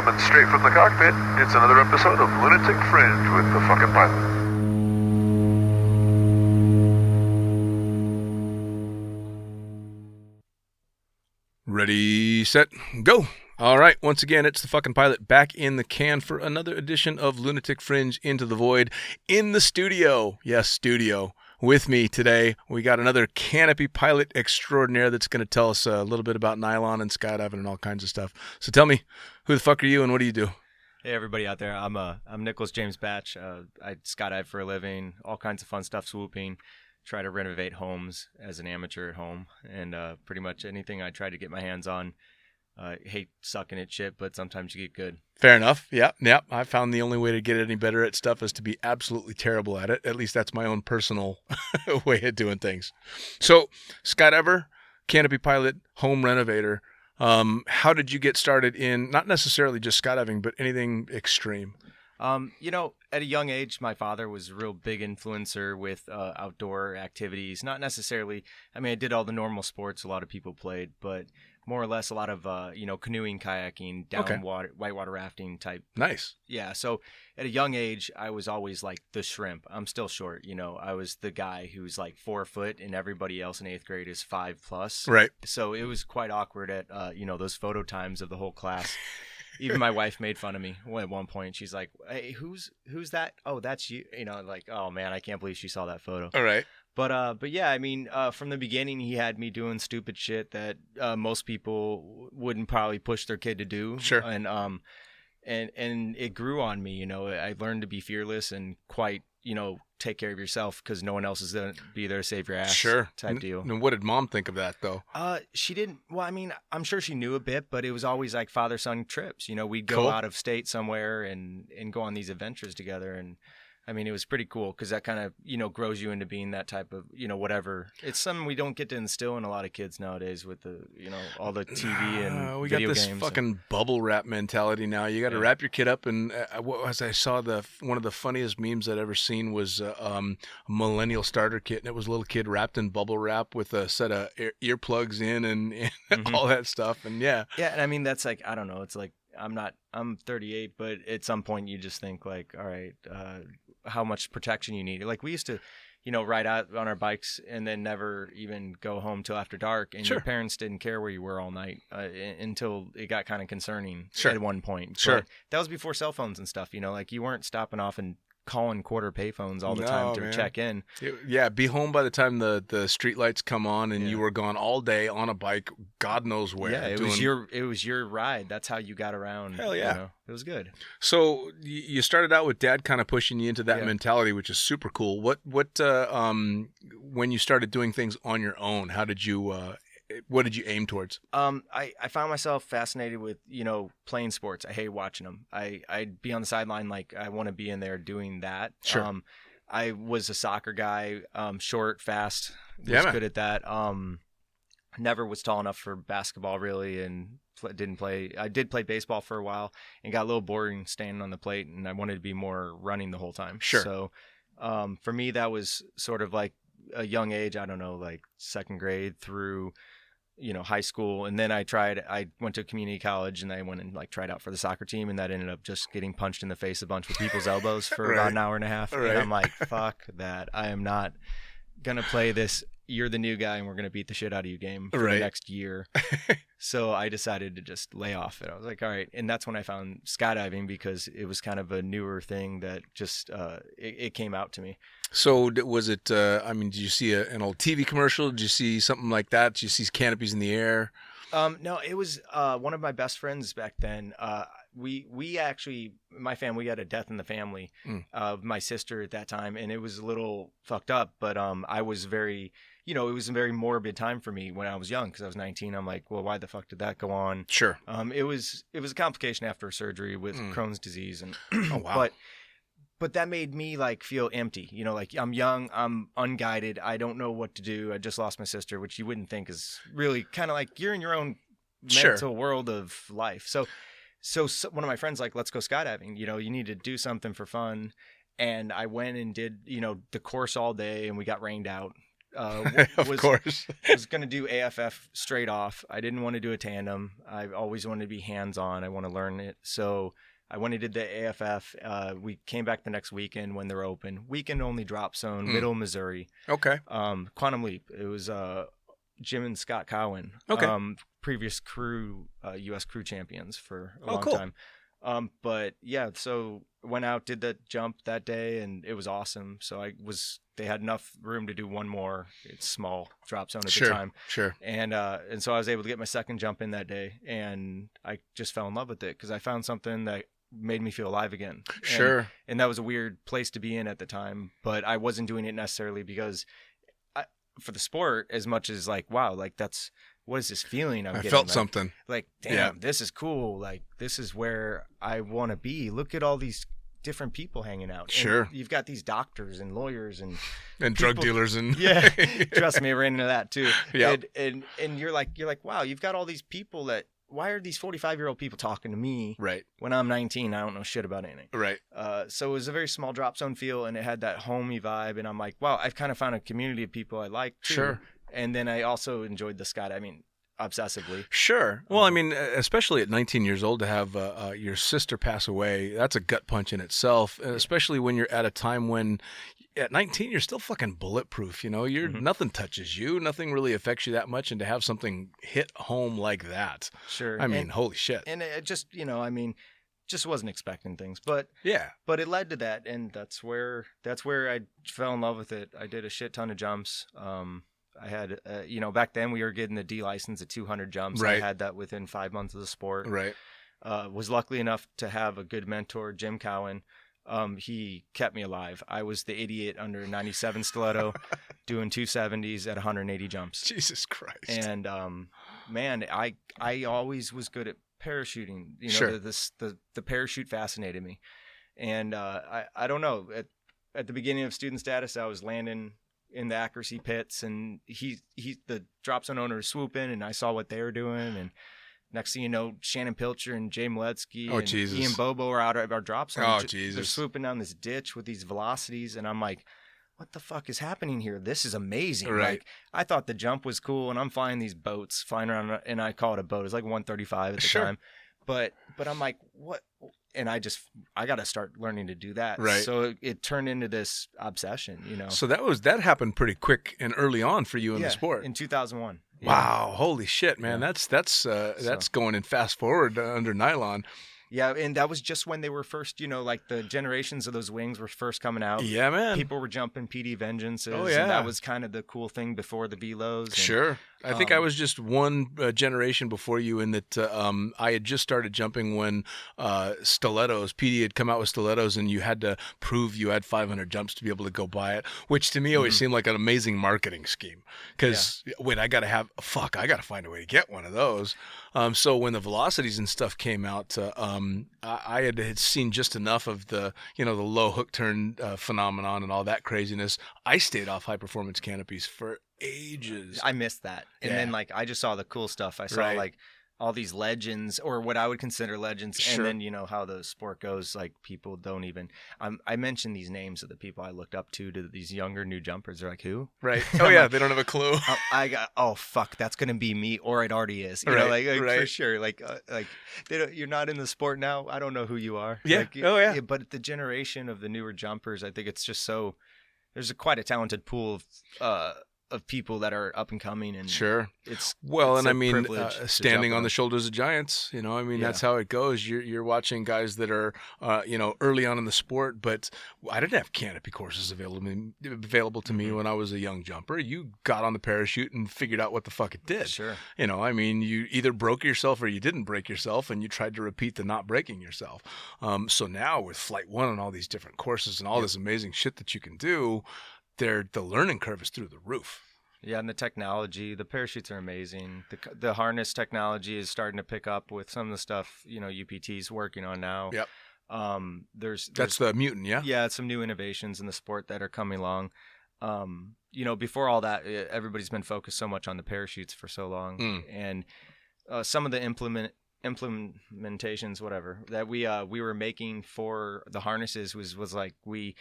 coming straight from the cockpit. It's another episode of Lunatic Fringe with the fucking pilot. Ready, set, go. All right, once again, it's the fucking pilot back in the can for another edition of Lunatic Fringe Into the Void in the studio. Yes, studio. With me today, we got another canopy pilot extraordinaire that's going to tell us a little bit about nylon and skydiving and all kinds of stuff. So tell me, who the fuck are you and what do you do? Hey everybody out there, I'm Nicholas Batsch. I skydive for a living, all kinds of fun stuff, swooping, try to renovate homes as an amateur at home, and pretty much anything I try to get my hands on. Hate sucking at shit, but sometimes you get good. Fair enough. Yep. I found the only way to get any better at stuff is to be absolutely terrible at it. At least that's my own personal way of doing things. So, skydiver, canopy pilot, home renovator. How did you get started in not necessarily just skydiving, but anything extreme? At a young age, my father was a real big influencer with outdoor activities. Not necessarily, I did all the normal sports a lot of people played, but more or less a lot of, canoeing, kayaking, whitewater rafting type. Nice. Yeah. So at a young age, I was always like the shrimp. I'm still short. I was the guy who's like 4 foot and everybody else in 8th grade is 5+. Right. So it was quite awkward at, those photo times of the whole class. Even my wife made fun of me at one point. She's like, "Hey, who's that? Oh, that's you." Oh man, I can't believe she saw that photo. All right. But yeah, from the beginning, he had me doing stupid shit that most people wouldn't probably push their kid to do. Sure. And it grew on me. I learned to be fearless and quite, take care of yourself because no one else is going to be there to save your ass. Sure. Type deal. And what did mom think of that though? She didn't. Well, I'm sure she knew a bit, but it was always like father-son trips. We'd go Cool. out of state somewhere and go on these adventures together. And it was pretty cool because that kind of, grows you into being that type of, whatever. It's something we don't get to instill in a lot of kids nowadays with the, all the TV and we video got this games. fucking bubble wrap mentality now. You got to wrap your kid up. And as I saw one of the funniest memes I'd ever seen was a millennial starter kit. And it was a little kid wrapped in bubble wrap with a set of earplugs in and Mm-hmm. all that stuff. And yeah. Yeah. And that's like, I don't know. It's like, I'm 38, but at some point you just think like, all right, how much protection you need. Like we used to, ride out on our bikes and then never even go home till after dark. And Sure. Your parents didn't care where you were all night until it got kind of concerning Sure. at one point. Sure. But that was before cell phones and stuff, like you weren't stopping off and calling quarter payphones all the No, time to man. check in. Yeah, be home by the time the street lights come on and you were gone all day on a bike, God knows where. Yeah, it was your ride. That's how you got around. Hell yeah. It was good. So you started out with dad kind of pushing you into that mentality, which is super cool. What when you started doing things on your own, what did you aim towards? I found myself fascinated with, playing sports. I hate watching them. I'd be on the sideline like I want to be in there doing that. Sure. I was a soccer guy, short, fast, Yeah, was man. good at that. Never was tall enough for basketball really and didn't play. I did play baseball for a while and got a little boring standing on the plate and I wanted to be more running the whole time. Sure. So for me, that was sort of like a young age, I don't know, like second grade through high school. And then I went to community college and I went and like tried out for the soccer team and that ended up just getting punched in the face a bunch with people's elbows for Right. about an hour and a half. Right. And I'm like, fuck that. I am not going to play this. You're the new guy and we're going to beat the shit out of you game for Right. the next year. So I decided to just lay off it. I was like, all right. And that's when I found skydiving because it was kind of a newer thing that just, it came out to me. So was it, did you see an old TV commercial? Did you see something like that? Did you see canopies in the air? No, it was one of my best friends back then. We actually, my family, we had a death in the family of my sister at that time, and it was a little fucked up. But I was very, it was a very morbid time for me when I was young because I was 19. I'm like, well, why the fuck did that go on? Sure. It was a complication after surgery with Crohn's disease, and Oh, wow. But that made me like feel empty, like I'm young, I'm unguided, I don't know what to do. I just lost my sister, which you wouldn't think is really kind of like you're in your own Sure. mental world of life. So one of my friends like, let's go skydiving. You need to do something for fun. And I went and did, the course all day and we got rained out. Of course. Was going to do AFF straight off. I didn't want to do a tandem. I always wanted to be hands-on. I want to learn it. So I went and did the AFF. We came back the next weekend when they're open. Weekend only drop zone, Middle Missouri. Okay. Quantum Leap. It was Jim and Scott Cowan. Okay. Previous crew, U.S. crew champions for a long cool. time. But yeah, so went out, did the jump that day, and it was awesome. So they had enough room to do one more. It's small drop zone at the time. Sure. And so I was able to get my second jump in that day, and I just fell in love with it because I found something that made me feel alive again. Sure. And that was a weird place to be in at the time, but I wasn't doing it necessarily because for the sport as much as like, wow, like that's, what is this feeling I'm getting? Felt like, something. Like, damn, this is cool. Like, this is where I want to be. Look at all these different people hanging out. Sure. And you've got these doctors and lawyers and drug dealers and yeah. Trust me, I ran into that too. Yeah. And you're like, wow, you've got all these people that. Why are these 45-year-old people talking to me? Right. When I'm 19, I don't know shit about anything. Right. So it was a very small drop zone feel, and it had that homey vibe. And I'm like, wow, I've kind of found a community of people I like too. Sure. And then I also enjoyed the skydiving obsessively. Sure. Well, I mean, especially at 19 years old to have your sister pass away, that's a gut punch in itself, especially when you're at a time when at 19 you're still fucking bulletproof, you know, you're nothing touches you, nothing really affects you that much, and to have something hit home like that. Sure. I mean, holy shit. And it just, you know, I mean, just wasn't expecting things, but yeah, but it led to that, and that's where I fell in love with it. I did a shit ton of jumps. I had, you know, back then we were getting the D license at 200 jumps. Right. I had that within 5 months of the sport. Right. Was lucky enough to have a good mentor, Jim Cowan. He kept me alive. I was the idiot under 97 stiletto doing 270s at 180 jumps. Jesus Christ. And, man, I always was good at parachuting. You know, Sure. the parachute fascinated me. And, I don't know, at the beginning of student status, I was landing in the accuracy pits, and the drop zone owner was swooping, and I saw what they were doing, and next thing you know, Shannon Pilcher and Jay Mletsky and Jesus. Ian Bobo are out at our drop zone. Oh, They're Jesus. swooping down this ditch with these velocities, and I'm like, what the fuck is happening here? This is amazing. Right. Like, I thought the jump was cool, and I'm flying these boats, flying around, and I call it a boat. It's like 135 at the Sure. time. But I'm like, what? And I got to start learning to do that. Right. So it turned into this obsession, you know. So that happened pretty quick and early on for you in the sport. In 2001. Yeah. Wow, holy shit, man. Yeah. That's going in fast forward under nylon. Yeah, and that was just when they were first, you know, like the generations of those wings were first coming out. Yeah, man. People were jumping PD Vengeances. Oh, yeah. And that was kind of the cool thing before the velos. And, Sure. I think I was just one generation before you in that I had just started jumping when stilettos, PD had come out with stilettos, and you had to prove you had 500 jumps to be able to go buy it, which to me always seemed like an amazing marketing scheme. Because, wait, I got to find a way to get one of those. So when the velocities and stuff came out, I had seen just enough of the low hook turn phenomenon and all that craziness. I stayed off high performance canopies for ages. I missed that. And then like I just saw the cool stuff. I saw like all these legends, or what I would consider legends. Sure. And then, you know, how the sport goes, like people don't even, I mentioned these names of the people I looked up to these younger new jumpers. They're like, who? Right. Oh yeah. They don't have a clue. Oh fuck, that's going to be me, or it already is. You know, like for sure. Like you're not in the sport now. I don't know who you are. Yeah. Like, but the generation of the newer jumpers, I think it's just there's quite a talented pool of people that are up and coming, and sure, it's and a I mean, privilege standing to on the shoulders of giants. You know, I mean, Yeah. that's how it goes. You're watching guys that are, early on in the sport, but I didn't have canopy courses available to me when I was a young jumper. You got on the parachute and figured out what the fuck it did. Sure. You know, I mean, you either broke yourself or you didn't break yourself, and you tried to repeat the not breaking yourself. So now with Flight 1 and all these different courses and all this amazing shit that you can do, the learning curve is through the roof. Yeah, and the technology, the parachutes are amazing. The harness technology is starting to pick up with some of the stuff, you know, UPT's working on now. Yep. There's the mutant, yeah? Yeah, some new innovations in the sport that are coming along. You know, before all that, everybody's been focused so much on the parachutes for so long. And some of the implementations, whatever, that we were making for the harnesses was like we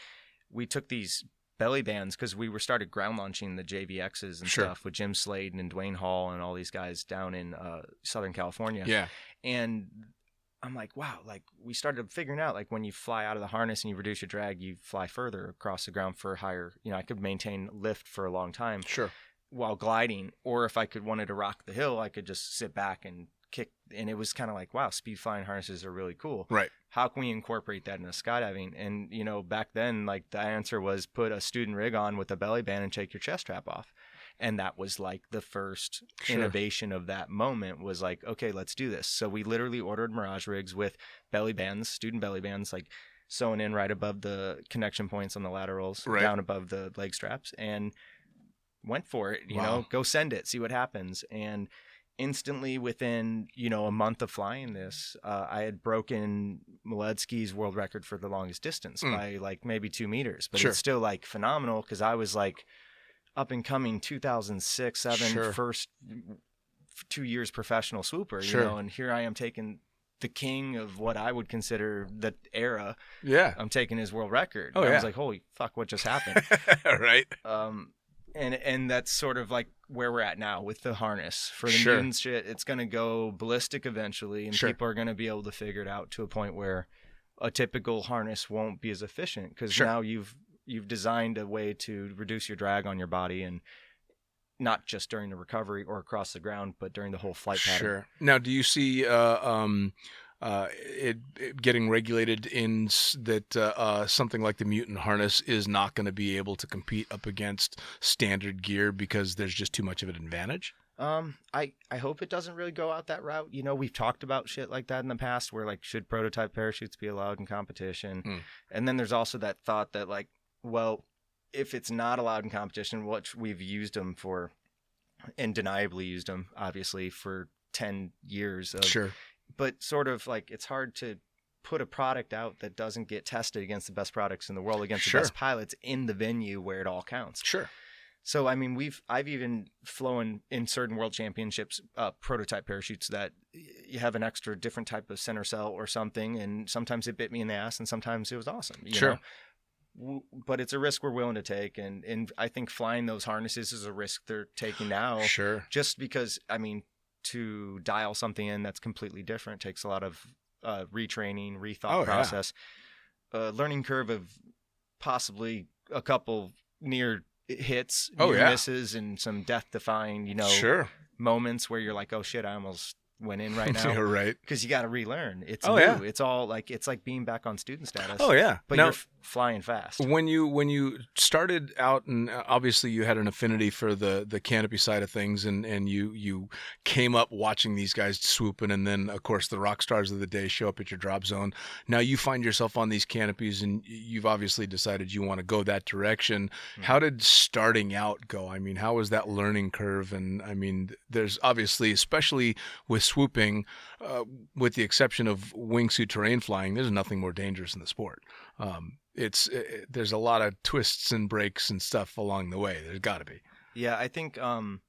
took these belly bands, because we started ground launching the JVXs and Sure. stuff with Jim Slade and Dwayne Hall and all these guys down in Southern California. Yeah. And I'm like, wow, like we started figuring out like when you fly out of the harness and you reduce your drag, you fly further across the ground for higher, I could maintain lift for a long time Sure. while gliding. Or if I wanted to rock the hill, I could just sit back and kick. And it was kind of like, wow, speed flying harnesses are really cool. Right. How can we incorporate that into skydiving? And, back then, like the answer was put a student rig on with a belly band and take your chest strap off. And that was like the first innovation of that moment was like, okay, let's do this. So we literally ordered Mirage rigs with belly bands, student belly bands, like sewn in right above the connection points on the laterals, down above the leg straps, and went for it, go send it, see what happens. And instantly within, a month of flying this, I had broken Miletsky's world record for the longest distance by like maybe 2 meters, but it's still like phenomenal because I was like up and coming 2006, 2007, first 2 years professional swooper, and here I am taking the king of what I would consider the era. Yeah. I'm taking his world record. I was like, holy fuck, what just happened? Right. And that's sort of like where we're at now with the harness for the mutants shit. It's going to go ballistic eventually, and people are going to be able to figure it out to a point where a typical harness won't be as efficient because now you've designed a way to reduce your drag on your body, and not just during the recovery or across the ground, but during the whole flight pattern. Sure. Now, do you see it getting regulated in that something like the mutant harness is not going to be able to compete up against standard gear because there's just too much of an advantage? I hope it doesn't really go out that route. We've talked about shit like that in the past where like, should prototype parachutes be allowed in competition? And then there's also that thought that like, well, if it's not allowed in competition, which we've used them for and deniably used them obviously for 10 years of, but sort of like it's hard to put a product out that doesn't get tested against the best products in the world, against the best pilots in the venue where it all counts. So I mean, I've even flown in certain world championships prototype parachutes that you have an extra different type of center cell or something, and sometimes it bit me in the ass, and sometimes it was awesome. You know? But it's a risk we're willing to take, and I think flying those harnesses is a risk they're taking now. Just because, I mean, to dial something in that's completely different takes a lot of retraining, rethought process, learning curve of possibly a couple near hits, near misses, and some death-defying, moments where you're like, oh shit, I almost went in right now. Because you got to relearn. It's new. It's all like, it's like being back on student status. But now, you're flying fast. When you started out, and obviously you had an affinity for the canopy side of things, and you came up watching these guys swooping, and then of course the rock stars of the day show up at your drop zone. Now you find yourself on these canopies, and you've obviously decided you want to go that direction. How did starting out go? I mean, how was that learning curve? And I mean, there's obviously, especially with swooping, with the exception of wingsuit terrain flying, there's nothing more dangerous in the sport. There's a lot of twists and breaks and stuff along the way. There's got to be. Yeah, I think the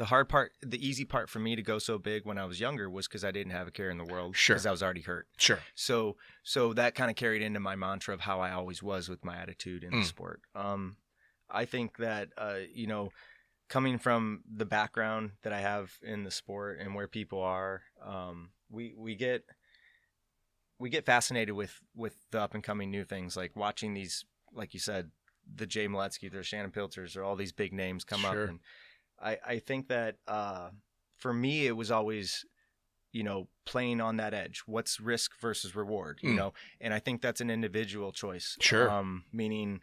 hard part, the easy part for me to go so big when I was younger was because I didn't have a care in the world. Because I was already hurt. So that kind of carried into my mantra of how I always was with my attitude in the sport. I think that coming from the background that I have in the sport and where people are, we get fascinated with the up and coming new things, like watching these, like you said, the Jay Miletsky, the Shannon Pilters, or all these big names come up. And I think that for me, it was always, playing on that edge. What's risk versus reward, and I think that's an individual choice. Meaning,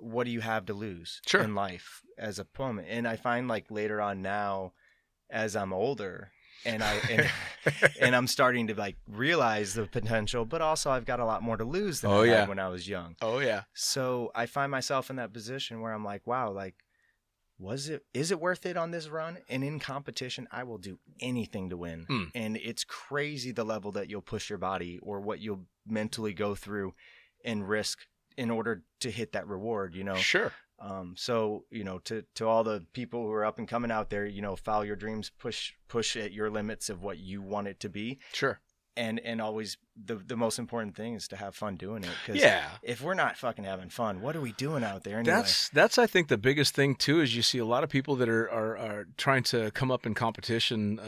what do you have to lose in life as a opponent? And I find like later on now, as I'm older, and I'm starting to like realize the potential, but also I've got a lot more to lose than I had when I was young. So I find myself in that position where I'm like, wow, like, is it worth it on this run? And in competition, I will do anything to win. And it's crazy the level that you'll push your body or what you'll mentally go through and risk in order to hit that reward, So, to all the people who are up and coming out there, follow your dreams, push at your limits of what you want it to be. And always the most important thing is to have fun doing it. Because if we're not fucking having fun, what are we doing out there anyway? That's I think the biggest thing too is you see a lot of people that are trying to come up in competition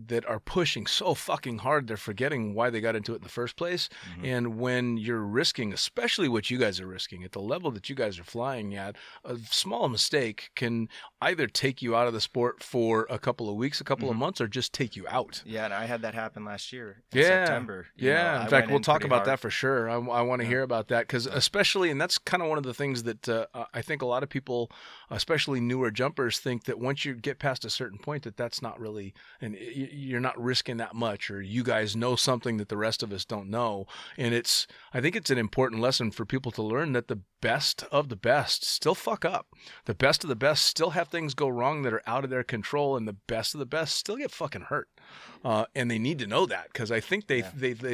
that are pushing so fucking hard they're forgetting why they got into it in the first place. And when you're risking, especially what you guys are risking at the level that you guys are flying at, a small mistake can either take you out of the sport for a couple of weeks, a couple of months, or just take you out. Yeah, and I had that happen last year in September. In fact, we'll talk about that for sure. I want to hear about that because especially, and that's kind of one of the things that I think a lot of people, especially newer jumpers, think that once you get past a certain point that's not really, and you're not risking that much, or you guys know something that the rest of us don't know. And I think it's an important lesson for people to learn that the best of the best still fuck up. The best of the best still have things go wrong that are out of their control, and the best of the best still get fucking hurt. And they need to know that, because I think they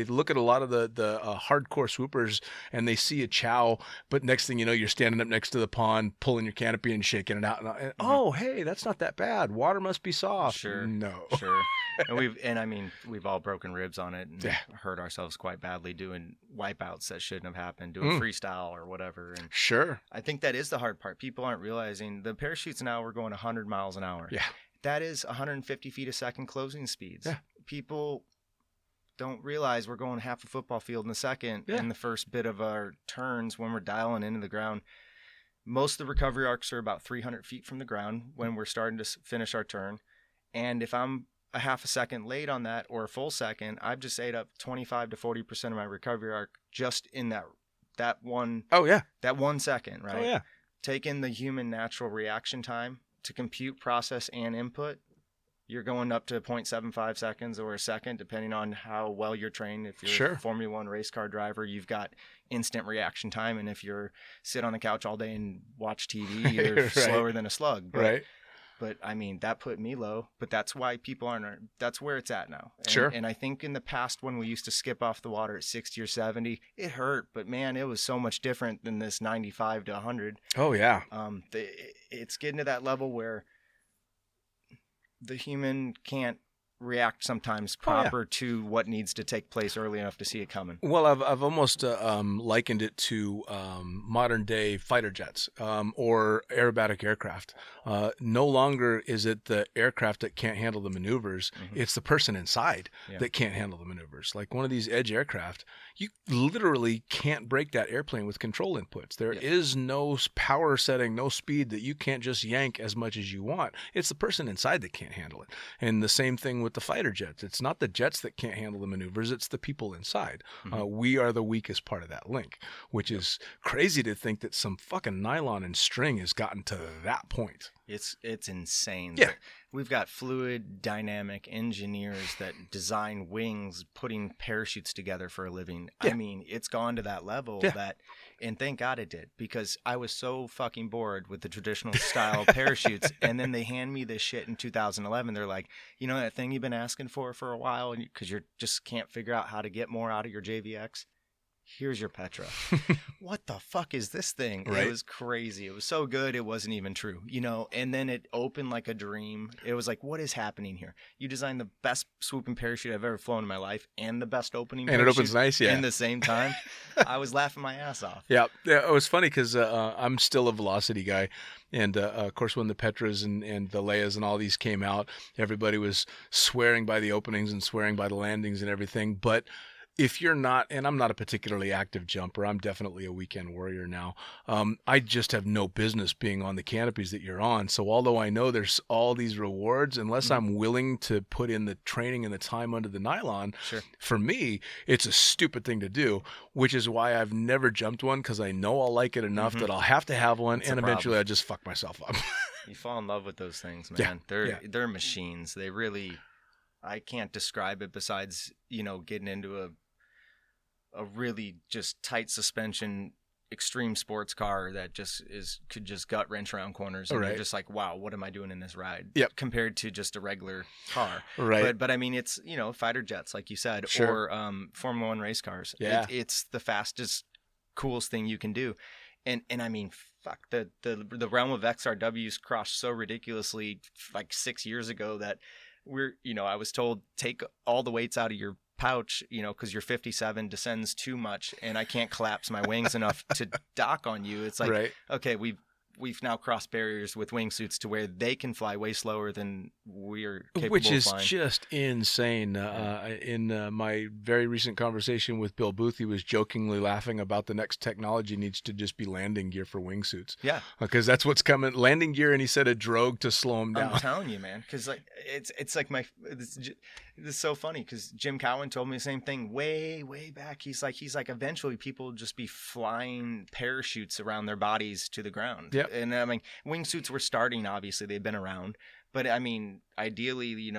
look at a lot of the hardcore swoopers and they see a chow, but next thing you know, you're standing up next to the pond, pulling your canopy and shaking it out. And, oh, hey, that's not that bad. Water must be soft. Sure. No. Sure. And we've all broken ribs on it and hurt ourselves quite badly doing wipeouts that shouldn't have happened, doing freestyle or whatever. And sure. I think that is the hard part. People aren't realizing the parachutes now we're going 100 miles an hour. Yeah. That is 150 feet a second closing speeds. Yeah. People don't realize we're going half a football field in a second in the first bit of our turns when we're dialing into the ground. Most of the recovery arcs are about 300 feet from the ground when we're starting to finish our turn. And if I'm a half a second late on that or a full second, I've just ate up 25 to 40% of my recovery arc just in that one. Oh, yeah. That 1 second, right? Oh, yeah. Taking the human natural reaction time to compute, process, and input, you're going up to 0.75 seconds or a second, depending on how well you're trained. If you're a Formula One race car driver, you've got instant reaction time. And if you're sit on the couch all day and watch TV, you're slower than a slug. But I mean, that put me low, but that's why people that's where it's at now. And I think in the past when we used to skip off the water at 60 or 70, it hurt, but man, it was so much different than this 95 to 100. Oh yeah. It's getting to that level where the human can't react sometimes proper to what needs to take place early enough to see it coming. Well, I've almost likened it to modern day fighter jets or aerobatic aircraft. No longer is it the aircraft that can't handle the maneuvers. It's the person inside that can't handle the maneuvers. Like one of these edge aircraft, you literally can't break that airplane with control inputs. There is no power setting, no speed that you can't just yank as much as you want. It's the person inside that can't handle it. And the same thing with the fighter jets. It's not the jets that can't handle the maneuvers. It's the people inside. We are the weakest part of that link, which is crazy to think that some fucking nylon and string has gotten to that point. It's insane. Yeah. We've got fluid dynamic engineers that design wings, putting parachutes together for a living. I mean, it's gone to that level and thank God it did, because I was so fucking bored with the traditional style parachutes. And then they hand me this shit in 2011. They're like, you know that thing you've been asking for a while because you just can't figure out how to get more out of your JVX? Here's your Petra. What the fuck is this thing? Right. It was crazy. It was so good, it wasn't even true, you know? And then it opened like a dream. It was like, what is happening here? You designed the best swooping parachute I've ever flown in my life and the best opening parachute. And it opens nice, in the same time. I was laughing my ass off. Yeah, it was funny because I'm still a velocity guy. And, of course, when the Petras and the Leias and all these came out, everybody was swearing by the openings and swearing by the landings and everything. But if you're not, and I'm not a particularly active jumper, I'm definitely a weekend warrior now. I just have no business being on the canopies that you're on. So although I know there's all these rewards, unless I'm willing to put in the training and the time under the nylon, for me, it's a stupid thing to do, which is why I've never jumped one, because I know I'll like it enough that I'll have to have one, and eventually I just fuck myself up. You fall in love with those things, man. They're machines. They really, I can't describe it besides, you know, getting into a really just tight suspension extreme sports car that just could just gut wrench around corners, and you're just like, wow, what am I doing in this ride? Compared to just a regular car. But I mean, it's, you know, fighter jets, like you said, or Formula One race cars. It's the fastest, coolest thing you can do. And I mean, fuck, the realm of XRWs crossed so ridiculously like 6 years ago that I was told, take all the weights out of your pouch, because your 57 descends too much and I can't collapse my wings enough to dock on you. It's like, Right. okay, we've now crossed barriers with wingsuits to where they can fly way slower than we're capable Which of is flying. just insane. In my very recent conversation with Bill Booth, he was jokingly laughing about the next technology needs to just be landing gear for wingsuits. Yeah. Because that's what's coming. Landing gear, and he said a drogue to slow him down. I'm telling you, man, because like it's like this is so funny because Jim Cowan told me the same thing way back. He's like eventually people will just be flying parachutes around their bodies to the ground. Yep. And I mean, wingsuits were starting. Obviously, they've been around, but I mean, ideally,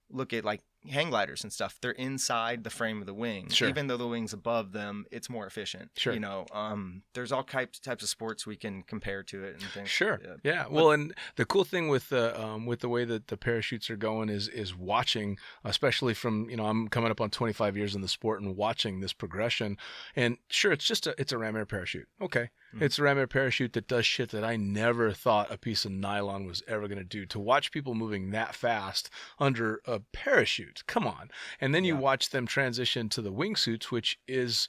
look at like hang gliders and stuff. They're inside the frame of the wing. Sure. Even though the wing's above them, it's more efficient. Sure. There's all types of sports we can compare to it and things. Sure. Yeah. Well, and the cool thing with the way that the parachutes are going is watching, especially from, I'm coming up on 25 years in the sport and watching this progression. And sure, it's a ram air parachute. Okay. Mm-hmm. It's a ram air parachute that does shit that I never thought a piece of nylon was ever going to do. To watch people moving that fast under a parachute, come on. And then you watch them transition to the wingsuits, which is,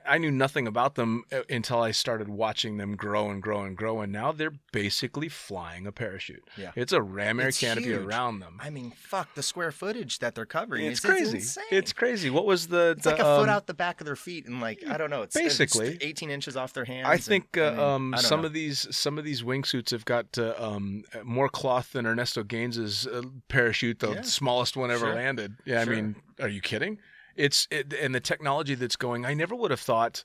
I knew nothing about them until I started watching them grow and grow and grow. And now they're basically flying a parachute. Yeah. It's a ram air canopy huge around them. I mean, fuck, the square footage that they're covering. It's crazy. It's insane. It's crazy. What was it's like a foot out the back of their feet and like, I don't know. It's basically it's 18 inches off their hands. I think some know. of these wingsuits have got more cloth than Ernesto Gaines's parachute, the smallest one ever landed. Yeah. Sure. I mean, are you kidding? And the technology that's going, I never would have thought,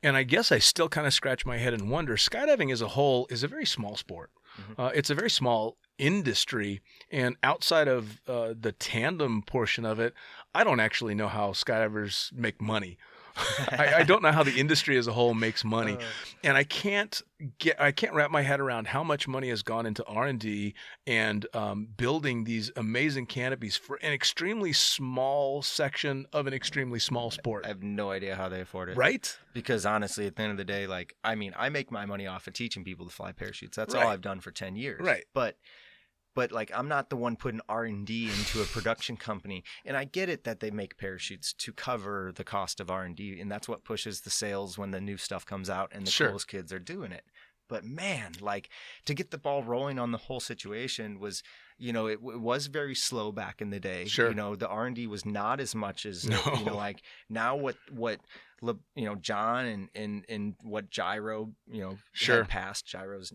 and I guess I still kind of scratch my head and wonder, skydiving as a whole is a very small sport. Mm-hmm. It's a very small industry, and outside of the tandem portion of it, I don't actually know how skydivers make money. I don't know how the industry as a whole makes money, and I can't wrap my head around how much money has gone into R&D and building these amazing canopies for an extremely small section of an extremely small sport. I have no idea how they afford it. Right? Because honestly, at the end of the day, like, I mean, I make my money off of teaching people to fly parachutes. That's all I've done for 10 years. Right. But like, I'm not the one putting R&D into a production company. And I get it that they make parachutes to cover the cost of R&D. And that's what pushes the sales when the new stuff comes out and the coolest kids are doing it. But man, like, to get the ball rolling on the whole situation was, it was very slow back in the day. Sure. The R&D was not as much as, like now what John and what Gyro, had passed Gyro's,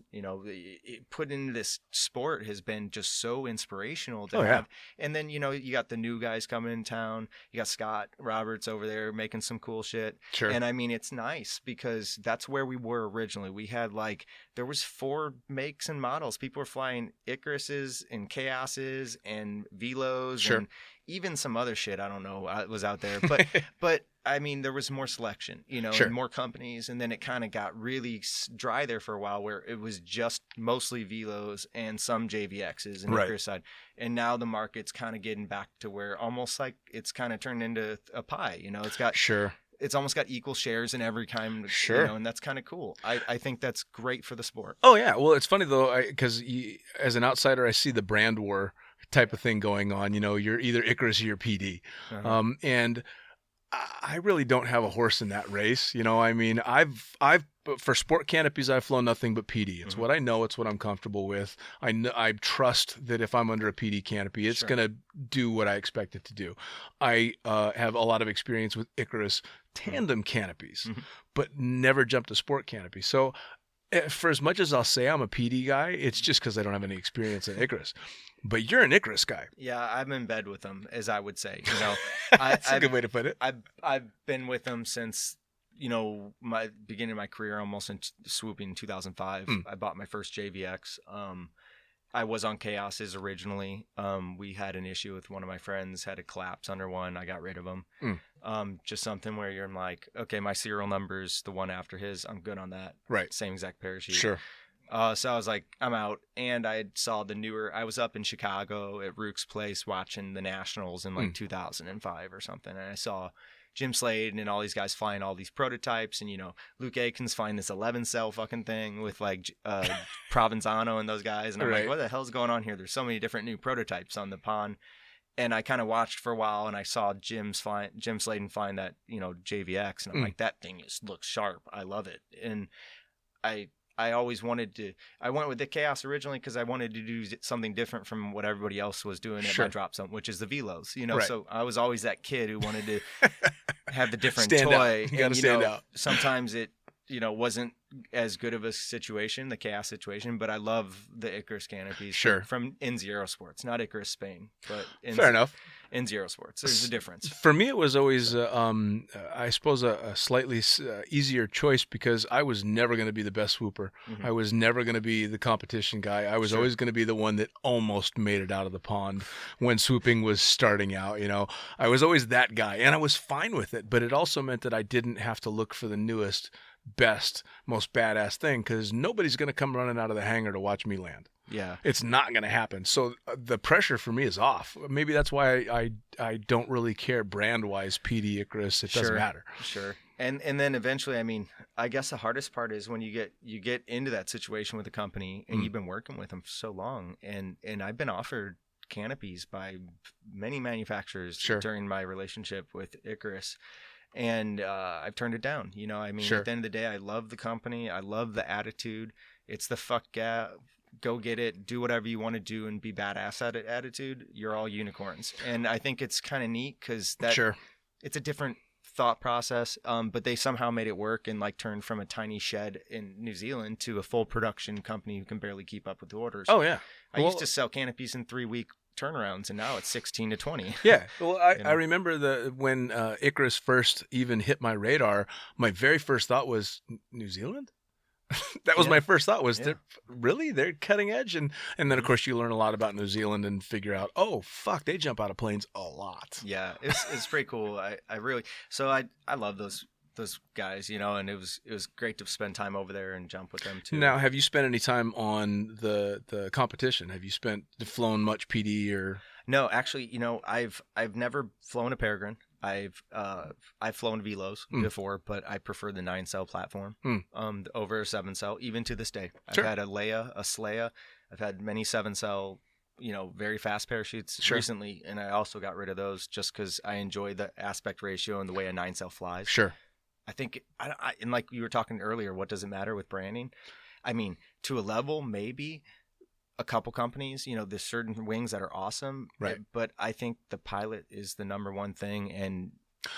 put into this sport has been just so inspirational to have. And then, you got the new guys coming in town. You got Scott Roberts over there making some cool shit. Sure. And I mean, it's nice because that's where we were originally. We had there was 4 makes and models. People were flying Icaruses and Chaoses and Velos and even some other shit I don't know was out there. But I mean, there was more selection, and more companies. And then it kind of got really dry there for a while where it was just mostly Velos and some JVXs and Icarus side. And now the market's kind of getting back to where almost like it's kind of turned into a pie. It's got it's almost got equal shares in every kind, and that's kind of cool. I think that's great for the sport. Oh, yeah. Well, it's funny, though, because as an outsider, I see the brand war type of thing going on. You're either Icarus or you're PD. Uh-huh. And I really don't have a horse in that race. I mean, I've for sport canopies, I've flown nothing but PD. It's what I know. It's what I'm comfortable with. I trust that if I'm under a PD canopy, it's going to do what I expect it to do. I have a lot of experience with Icarus tandem canopies, but never jumped a sport canopy. So for as much as I'll say I'm a PD guy, it's just because I don't have any experience in Icarus. But you're an Icarus guy. Yeah, I'm in bed with them, as I would say. That's a good way to put it. I've been with them since my beginning of my career, almost in swooping in 2005. I bought my first JVX. I was on Chaoses originally. We had an issue with one of my friends, had a collapse under one. I got rid of him. Just something where you're like, okay, my serial number's the one after his. I'm good on that. Right. Same exact parachute. Sure. So I was like, I'm out. And I saw I was up in Chicago at Rook's place watching the Nationals in 2005 or something. And I saw Jim Slade and all these guys flying all these prototypes. And, Luke Aikens flying this 11-cell fucking thing with Provenzano and those guys. And I'm like, what the hell's going on here? There's so many different new prototypes on the pond. And I kind of watched for a while, and I saw Jim Sladen find that, JVX, and I'm like, that thing looks sharp. I love it. And I always wanted to. I went with the Chaos originally because I wanted to do something different from what everybody else was doing at my drop zone, which is the Velos. Right. So I was always that kid who wanted to have the different stand toy. Out. You got to stand out. Sometimes it wasn't as good of a situation, the Chaos situation, but I love the Icarus canopies from N0 Sports, not Icarus Spain, but fair enough. N0 Sports. There's a difference. For me, it was always, I suppose, a slightly easier choice because I was never going to be the best swooper. I was never going to be the competition guy. I was always going to be the one that almost made it out of the pond when swooping was starting out. I was always that guy, and I was fine with it. But it also meant that I didn't have to look for the newest, best, most badass thing because nobody's going to come running out of the hangar to watch me land. Yeah, it's not going to happen. So the pressure for me is off. Maybe that's why I don't really care brand wise. PD Icarus, it doesn't matter. Sure. And then eventually, I mean, I guess the hardest part is when you get into that situation with a company and you've been working with them for so long, and I've been offered canopies by many manufacturers during my relationship with Icarus. And I've turned it down. At the end of the day, I love the company. I love the attitude. It's the fuck yeah, go get it, do whatever you want to do, and be badass at it attitude. You're all unicorns. And I think it's kind of neat because it's a different thought process. But they somehow made it work and turned from a tiny shed in New Zealand to a full production company who can barely keep up with the orders. Oh, yeah. I used to sell canopies in 3-week turnarounds, and now it's 16 to 20. Yeah. Well, I remember when Icarus first even hit my radar, my very first thought was New Zealand. That was my first thought was they're cutting edge. And then of course you learn a lot about New Zealand and figure out, oh fuck, they jump out of planes a lot. Yeah. It's pretty cool. I love those guys, and it was great to spend time over there and jump with them too. Now, have you spent any time on the competition? Have you flown much PD or? No, actually, I've never flown a Peregrine. I've flown Velos before, but I prefer the 9-cell platform over a 7-cell, even to this day. I've had a Leia, a Sleia. I've had many 7-cell, very fast parachutes recently, and I also got rid of those just because I enjoy the aspect ratio and the way a 9-cell flies. Sure. I think, and like you were talking earlier, what does it matter with branding? I mean, to a level, maybe a couple companies, there's certain wings that are awesome, right? But I think the pilot is the number one thing, and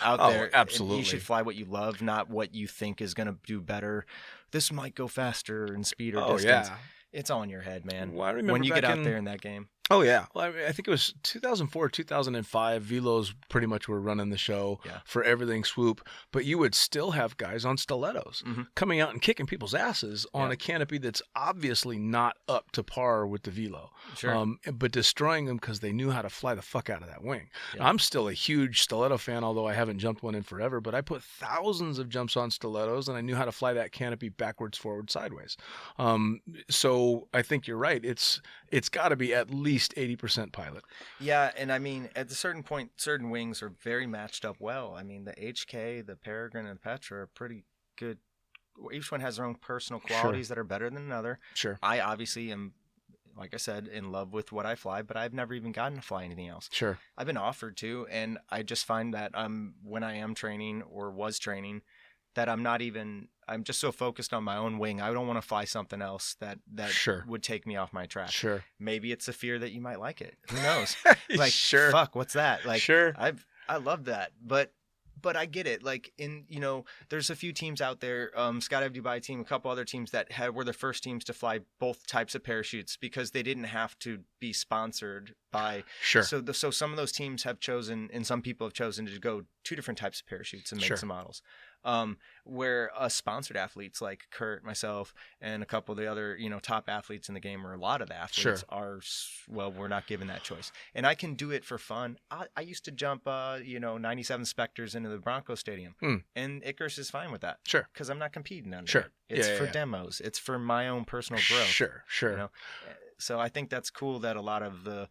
out there, absolutely, you should fly what you love, not what you think is going to do better. This might go faster in speed or distance. Yeah. It's all in your head, man. Well, I remember when you get out there in that game. Oh, yeah. Well, I think it was 2004, 2005. Velos pretty much were running the show for everything swoop. But you would still have guys on stilettos coming out and kicking people's asses on a canopy that's obviously not up to par with the Velo. Sure. But destroying them because they knew how to fly the fuck out of that wing. Yeah. I'm still a huge stiletto fan, although I haven't jumped one in forever. But I put thousands of jumps on stilettos, and I knew how to fly that canopy backwards, forward, sideways. So I think you're right. It's got to be at least 80% pilot. Yeah, and I mean, at a certain point, certain wings are very matched up well. I mean, the HK, the Peregrine, and the Petra are pretty good. Each one has their own personal qualities that are better than another. Sure. I obviously am, like I said, in love with what I fly, but I've never even gotten to fly anything else. Sure. I've been offered to, and I just find that when I am training or was training, that I'm just so focused on my own wing. I don't want to fly something else that would take me off my track. Sure. Maybe it's a fear that you might like it. Who knows? Sure. Fuck, what's that? Sure. I love that. But I get it. There's a few teams out there, Skydive Dubai team, a couple other teams that were the first teams to fly both types of parachutes because they didn't have to be sponsored by. Sure. So some of those teams have chosen, and some people have chosen to go 2 different types of parachutes and make some models. Where sponsored athletes like Kurt, myself, and a couple of the other, top athletes in the game, or a lot of the athletes are, we're not given that choice. And I can do it for fun. I used to jump, 97 Spectres into the Bronco Stadium, and Icarus is fine with that. Sure. Because I'm not competing under it. It's for demos. It's for my own personal growth. Sure. So I think that's cool that a lot of the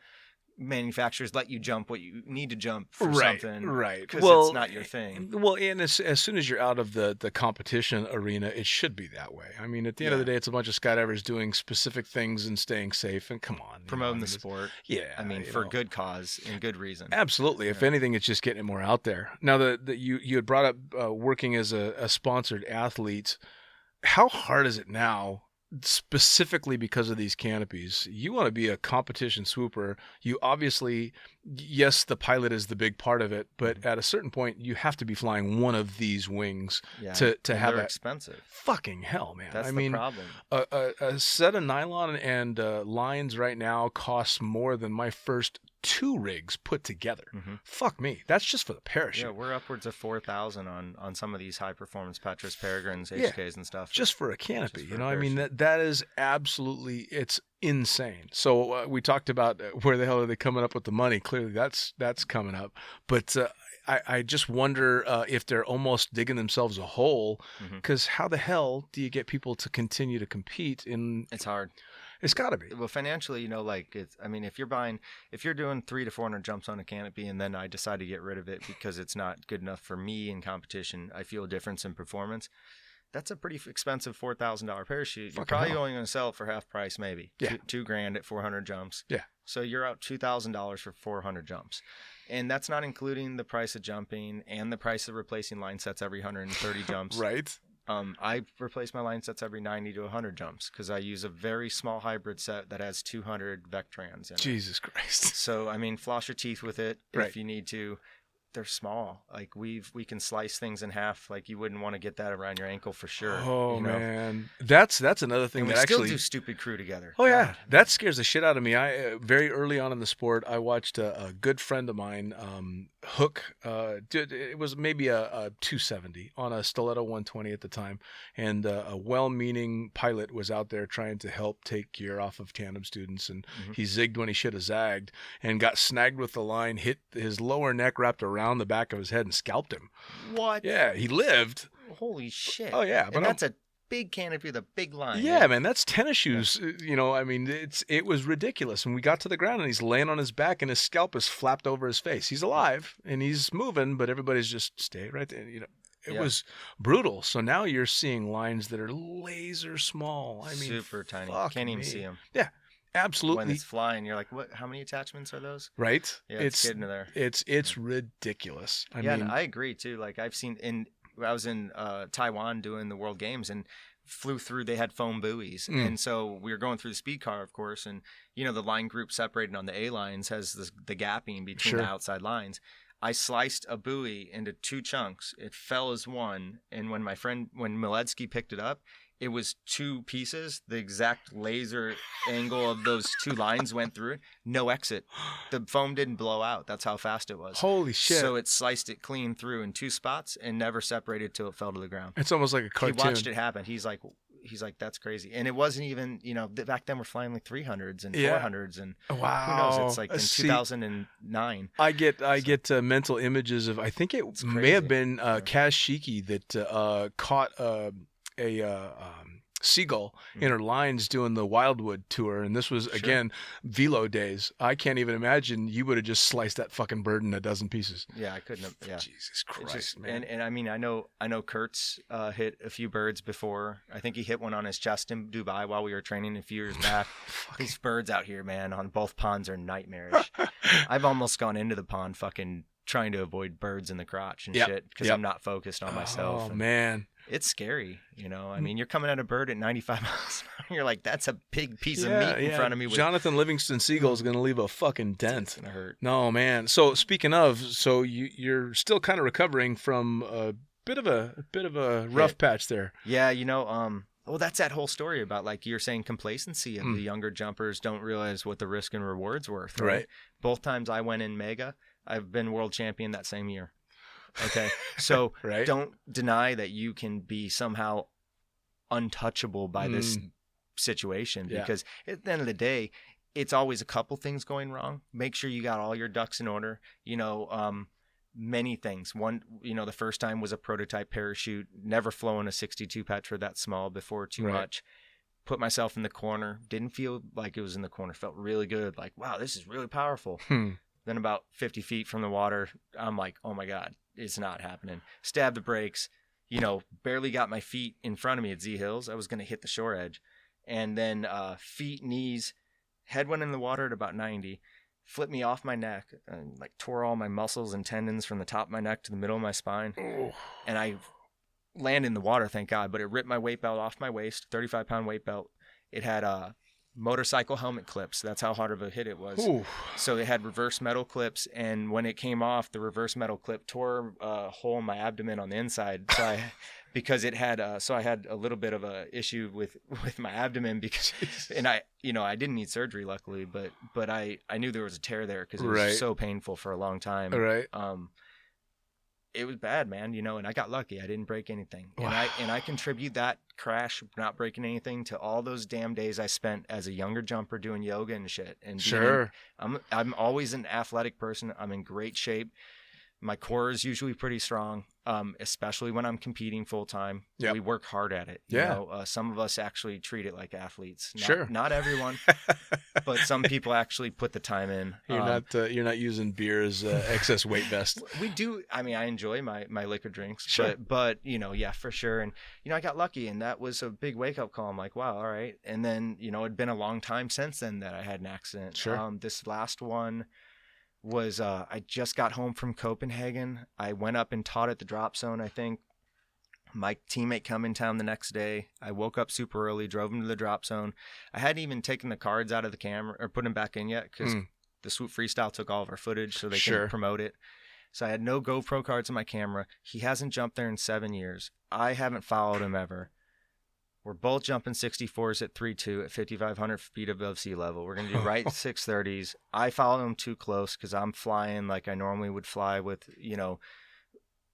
manufacturers let you jump what you need to jump for something, right? Because Well, it's not your thing. Well, and as soon as you're out of the competition arena, it should be that way. I mean, at the end of the day, it's a bunch of skydivers doing specific things and staying safe. And come on, promoting the sport. Yeah, I mean, for good cause and good reason. Absolutely. If anything, it's just getting it more out there. Now, you had brought up working as a sponsored athlete. How hard is it now? Specifically because of these canopies, you want to be a competition swooper. You obviously, yes, the pilot is the big part of it, but at a certain point, you have to be flying one of these wings to have they're it. Expensive. Fucking hell, man! That's I mean, the problem. A set of nylon and lines right now costs more than my first 2 rigs put together. Fuck me. That's just for the parachute. Yeah, we're upwards of 4,000 on some of these high performance Petrus Peregrines, HKs and stuff. Just for a canopy, I mean, that is absolutely, it's insane. So we talked about where the hell are they coming up with the money? Clearly that's coming up. But I just wonder if they're almost digging themselves a hole, because how the hell do you get people to continue to compete in? It's hard. It's got to be. Well, financially, if you're doing 300 to 400 jumps on a canopy and then I decide to get rid of it because it's not good enough for me in competition, I feel a difference in performance. That's a pretty expensive $4,000 parachute. You're probably only going to sell it for half price, maybe. Yeah. $2,000 at 400 jumps. Yeah. So you're out $2,000 for 400 jumps. And that's not including the price of jumping and the price of replacing line sets every 130 jumps. Right. I replace my line sets every 90 to 100 jumps because I use a very small hybrid set that has 200 Vectrans in it. Jesus Christ. So, I mean, floss your teeth with it Right. if you need to. They're small. Like we can slice things in half. Like you wouldn't want to get that around your ankle for sure. Oh man, that's another thing and that we actually still do stupid crew together. Oh yeah, that scares the shit out of me. I very early on in the sport, I watched a good friend of mine hook. It was maybe a 270 on a Stiletto 120 at the time, and a well-meaning pilot was out there trying to help take gear off of tandem students, and he zigged when he should have zagged, and got snagged with the line, hit his lower neck, wrapped around the back of his head, and scalped him. What? Yeah, he lived. Holy shit. Oh yeah, but that's a big canopy with a big line. Yeah, man, that's tennis shoes. Yeah. I mean, it was ridiculous. And we got to the ground and he's laying on his back and his scalp is flapped over his face. He's alive and he's moving, but everybody's just stay right there. It was brutal. So now you're seeing lines that are laser small. I mean, super tiny. Can't even see them. Yeah. Absolutely. When it's flying, you're like, "What? How many attachments are those?" Right? Yeah, it's getting to there. It's ridiculous. I mean, and I agree too. Like I was in Taiwan doing the World Games and flew through. They had foam buoys, and so we were going through the speed car, of course, and the line group separated on the A lines has the gapping between the outside lines. I sliced a buoy into 2 chunks. It fell as one, and when Miletsky picked it up, it was 2 pieces. The exact laser angle of those 2 lines went through it. No exit. The foam didn't blow out. That's how fast it was. Holy shit. So it sliced it clean through in 2 spots and never separated till it fell to the ground. It's almost like a cartoon. He watched it happen. He's like, that's crazy. And it wasn't even, back then we're flying like 300s and 400s and wow. Who knows? It's like in 2009. I get mental images of, I think it may have been Kaz Shiki that caught a seagull in her lines doing the Wildwood tour, and this was again velo days. I can't even imagine you would have just sliced that fucking bird in a dozen pieces. Yeah, I couldn't have. Yeah, Jesus Christ, man. And I mean, I know Kurt's hit a few birds before. I think he hit one on his chest in Dubai while we were training a few years back. These birds out here, man, on both ponds are nightmarish. I've almost gone into the pond fucking trying to avoid birds in the crotch and shit because I'm not focused on myself. Oh man. It's scary, I mean, you're coming at a bird at 95 miles an hour. You're like, that's a big piece of meat in front of me. Jonathan Livingston Seagull is going to leave a fucking dent. It's going to hurt. No, man. So speaking of, you're still kind of recovering from a bit of a rough patch there. Yeah, well, that's that whole story about, like you're saying, complacency of the younger jumpers don't realize what the risk and reward's worth. Right. Both times I went in mega, I've been world champion that same year. Okay, so don't deny that you can be somehow untouchable by this situation because at the end of the day, it's always a couple things going wrong. Make sure you got all your ducks in order. Many things. One, the first time was a prototype parachute, never flown a 62 Petra that small before too much. put myself in the corner. Didn't feel like it was in the corner. Felt really good. Like, wow, this is really powerful. Then about 50 feet from the water, I'm like, oh my God, it's not happening. Stab the brakes, you know, barely got my feet in front of me at Z Hills. I was going to hit the shore edge. And then feet, knees, head went in the water at about 90, flipped me off my neck and like tore all my muscles and tendons from the top of my neck to the middle of my spine. And I landed in the water, thank God, but it ripped my weight belt off my waist, 35-pound weight belt. It had motorcycle helmet clips. That's how hard of a hit it was. Ooh. So it had reverse metal clips, and when it came off, the reverse metal clip tore a hole in my abdomen on the inside. So because it had so I had a little bit of a issue with my abdomen because and I didn't need surgery luckily, but I knew there was a tear there because it was so painful for a long time. Right. It was bad, man, and I got lucky. I didn't break anything. Wow. And I contribute that crash, not breaking anything, to all those damn days I spent as a younger jumper doing yoga and shit. And I'm always an athletic person. I'm in great shape. My core is usually pretty strong, especially when I'm competing full time. Yep. We work hard at it. Some of us actually treat it like athletes. Not everyone, but some people actually put the time in. You're not using beer as excess weight vest. We do. I mean, I enjoy my liquor drinks, Sure. but yeah, for sure. And I got lucky, and that was a big wake up call. I'm like, wow, all right. And then it'd been a long time since then that I had an accident. Sure. This last one was I just got home from Copenhagen. I went up and taught at the drop zone, I think. My teammate come in town the next day. I woke up super early, drove him to the drop zone. I hadn't even taken the cards out of the camera or put them back in yet because the Swoop Freestyle took all of our footage so they can promote it. So I had no GoPro cards in my camera. He hasn't jumped there in 7 years. I haven't followed him ever. We're both jumping 64s at 3.2 at 5,500 feet above sea level. We're going to do right 630s. I follow him too close because I'm flying like I normally would fly with,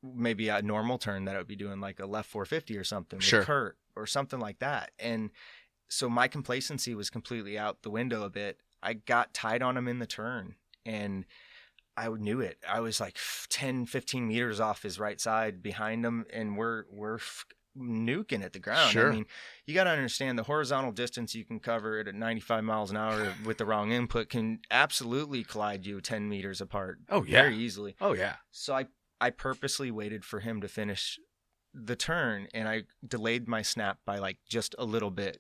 maybe a normal turn that I would be doing like a left 450 or something with Kurt or something like that. And so my complacency was completely out the window a bit. I got tight on him in the turn and I knew it. I was like 10, 15 meters off his right side behind him, and we're nuking at the ground. Sure. I mean, you got to understand the horizontal distance you can cover at 95 miles an hour with the wrong input can absolutely collide you 10 meters apart. Oh, yeah. Very easily. Oh, yeah. So I purposely waited for him to finish the turn, and I delayed my snap by like just a little bit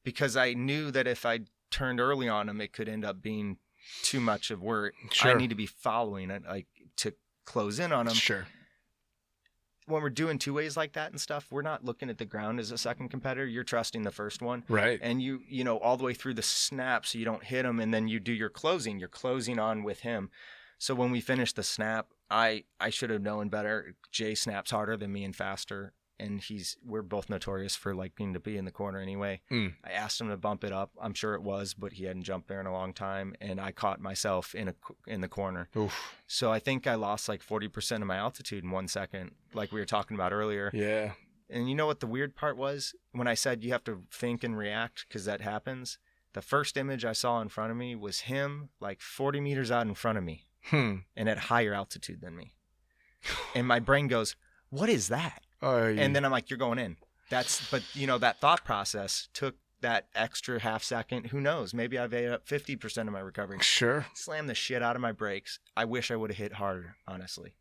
because I knew that if I turned early on him, it could end up being too much of where I need to be following it, like to close in on him. Sure. When we're doing two ways like that and stuff, we're not looking at the ground as a second competitor. You're trusting the first one. Right. And you all the way through the snap so you don't hit him, and then you do your closing. You're closing on with him. So when we finished the snap, I should have known better. Jay snaps harder than me and faster, and we're both notorious for liking to be in the corner anyway. I asked him to bump it up. I'm sure it was, but he hadn't jumped there in a long time, and I caught myself in the corner. Oof. So I think I lost like 40% of my altitude in 1 second, like we were talking about earlier. Yeah. And you know what the weird part was? When I said you have to think and react because that happens, the first image I saw in front of me was him like 40 meters out in front of me and at higher altitude than me. And my brain goes, what is that? And then I'm like, you're going in. But that thought process took that extra half second. Who knows? Maybe I've ate up 50% of my recovery. Sure. Slammed the shit out of my brakes. I wish I would have hit harder, honestly.